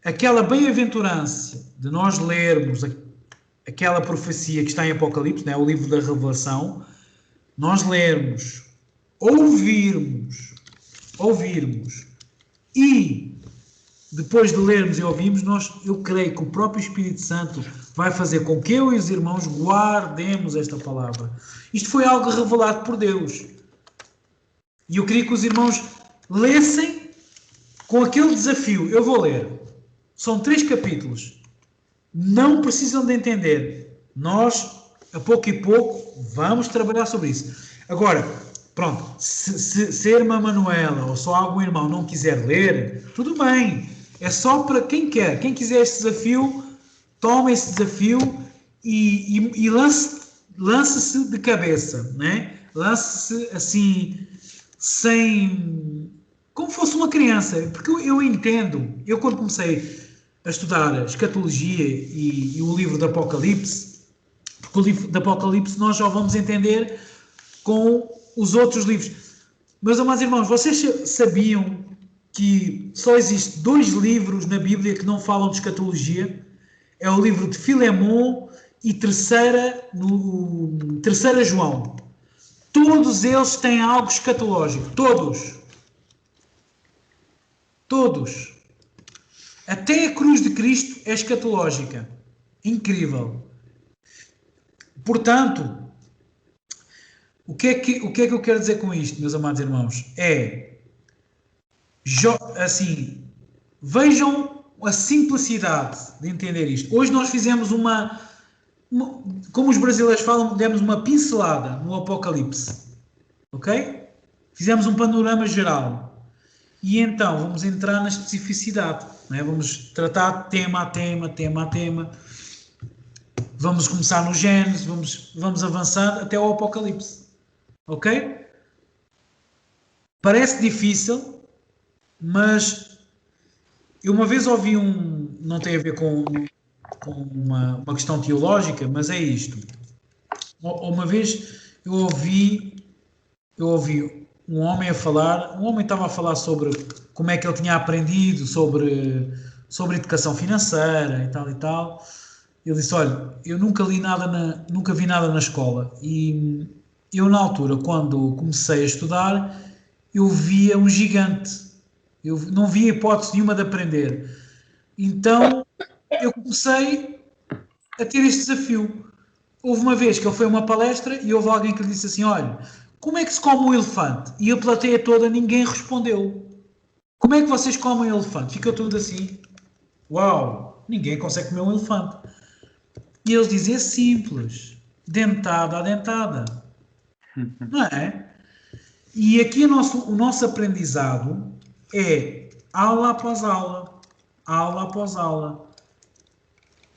aquela bem-aventurança de nós lermos aquela profecia que está em Apocalipse, né, o livro da Revelação, nós lermos, ouvirmos e depois de lermos e ouvirmos, eu creio que o próprio Espírito Santo vai fazer com que eu e os irmãos guardemos esta palavra. Isto foi algo revelado por Deus. E eu queria que os irmãos lessem com aquele desafio. Eu vou ler. São 3 capítulos. Não precisam de entender. Nós, a pouco e pouco, vamos trabalhar sobre isso. Agora, pronto, se a irmã Manuela ou só algum irmão não quiser ler, tudo bem. É só para quem quer. Quem quiser este desafio, toma esse desafio e lance-se de cabeça, né? Lance-se assim, como fosse uma criança. Porque eu entendo, eu quando comecei a estudar escatologia e o livro do Apocalipse, porque o livro do Apocalipse nós já vamos entender com os outros livros. Meus amados irmãos, vocês sabiam que só existem 2 livros na Bíblia que não falam de escatologia? É o livro de Filemon e terceira João. Todos eles têm algo escatológico. Todos. Até a cruz de Cristo é escatológica. Incrível. Portanto, o que é que eu quero dizer com isto, meus amados irmãos? Assim, vejam a simplicidade de entender isto. Hoje nós fizemos como os brasileiros falam, demos uma pincelada no Apocalipse. Ok? Fizemos um panorama geral. E então vamos entrar na especificidade. Não é? Vamos tratar tema a tema. Vamos começar no Gênesis, vamos avançar até o Apocalipse. Ok? Parece difícil, mas eu uma vez ouvi não tem a ver com uma questão teológica, mas é isto. Uma vez eu ouvi um homem estava a falar sobre como é que ele tinha aprendido sobre educação financeira e tal. Ele disse, olha, eu nunca vi nada na escola e eu na altura, quando comecei a estudar, eu via um gigante, eu não via hipótese nenhuma de aprender. Então eu comecei a ter este desafio. Houve uma vez que ele foi a uma palestra e houve alguém que lhe disse assim, olha, como é que se come um elefante? E a plateia toda, ninguém respondeu. Como é que vocês comem um elefante? Ficou tudo assim. Uau, ninguém consegue comer um elefante. E eles dizem, é simples, dentada a dentada. Não é? E aqui o nosso aprendizado é aula após aula, aula após aula.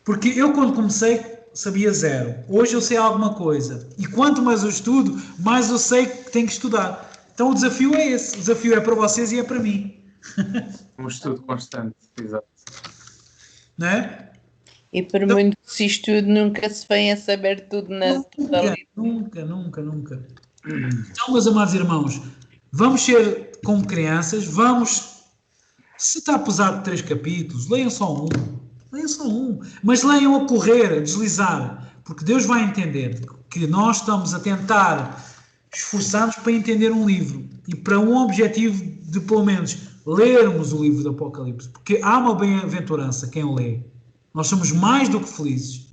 Porque eu quando comecei sabia zero. Hoje eu sei alguma coisa. E quanto mais eu estudo, mais eu sei que tenho que estudar. Então o desafio é esse. O desafio é para vocês e é para mim. Um estudo constante, exato. Não é? E por muito que se estude, nunca se vem a saber tudo na totalidade. Nunca. Então, meus amados irmãos, vamos ser como crianças, se está pesado 3 capítulos, leiam só um, mas leiam a correr, a deslizar, porque Deus vai entender que nós estamos a tentar esforçar-nos para entender um livro e para um objetivo de, pelo menos, lermos o livro do Apocalipse, porque há uma bem-aventurança quem o lê. Nós somos mais do que felizes.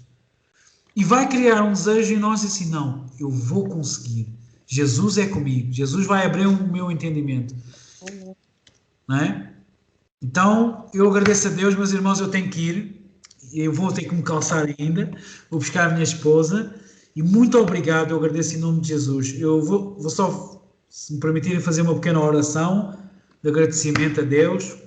E vai criar um desejo em nós assim, não, eu vou conseguir. Jesus é comigo. Jesus vai abrir o meu entendimento. Não é? Então, eu agradeço a Deus, meus irmãos, eu tenho que ir. Eu vou ter que me calçar ainda. Vou buscar a minha esposa. E muito obrigado, eu agradeço em nome de Jesus. Eu vou só, se me permitirem, fazer uma pequena oração de agradecimento a Deus.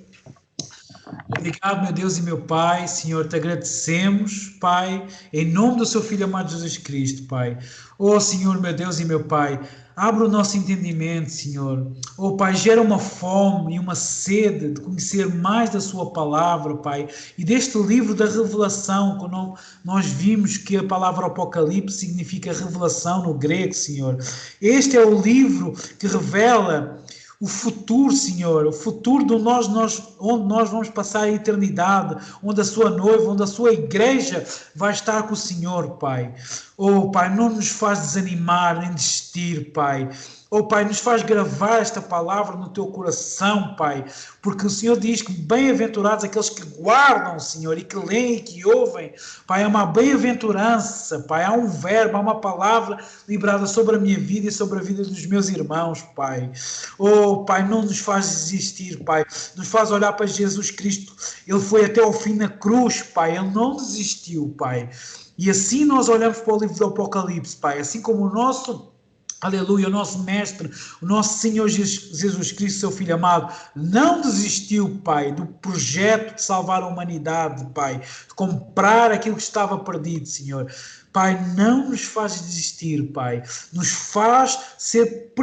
Obrigado, meu Deus e meu Pai, Senhor, te agradecemos, Pai, em nome do seu Filho amado Jesus Cristo, Pai. Oh, Senhor, meu Deus e meu Pai, abre o nosso entendimento, Senhor. Oh, Pai, gera uma fome e uma sede de conhecer mais da sua palavra, Pai, e deste livro da revelação, quando nós vimos que a palavra Apocalipse significa revelação no grego, Senhor. Este é o livro que revela o futuro, Senhor, o futuro de onde nós vamos passar a eternidade, onde a sua noiva, onde a sua igreja vai estar com o Senhor, Pai. Oh, Pai, não nos faz desanimar nem desistir, Pai. Oh, Pai, nos faz gravar esta palavra no teu coração, Pai, porque o Senhor diz que bem-aventurados aqueles que guardam, Senhor, e que leem e que ouvem. Pai, há uma bem-aventurança, Pai, há um verbo, há uma palavra liberada sobre a minha vida e sobre a vida dos meus irmãos, Pai. Oh, Pai, não nos faz desistir, Pai, nos faz olhar para Jesus Cristo. Ele foi até ao fim na cruz, Pai, Ele não desistiu, Pai. E assim nós olhamos para o livro do Apocalipse, Pai, assim como o nosso... Aleluia, o nosso Mestre, o nosso Senhor Jesus Cristo, seu Filho amado, não desistiu, Pai, do projeto de salvar a humanidade, Pai, de comprar aquilo que estava perdido, Senhor. Pai, não nos faz desistir, Pai, nos faz ser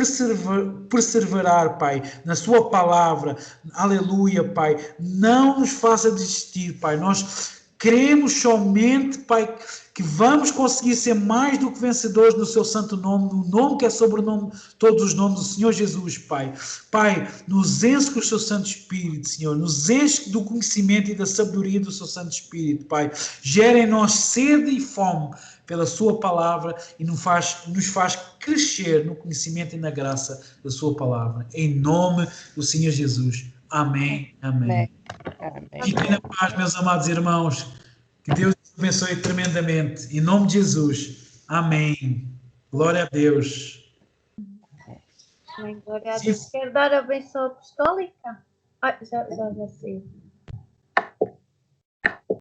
perseverar, Pai, na sua palavra, aleluia, Pai, não nos faça desistir, Pai, nós queremos somente, Pai, que vamos conseguir ser mais do que vencedores no seu santo nome, no nome que é sobre o nome, todos os nomes do Senhor Jesus, Pai. Pai, nos enche com o seu Santo Espírito, Senhor, nos enche do conhecimento e da sabedoria do seu Santo Espírito, Pai. Gera em nós sede e fome pela sua palavra e nos faz crescer no conhecimento e na graça da sua palavra. Em nome do Senhor Jesus. Amém. Amém. Amém. Fiquem na paz, meus amados irmãos. Que Deus te abençoe tremendamente. Em nome de Jesus. Amém. Glória a Deus. Glória a Deus. Quero dar a benção apostólica? Já sei.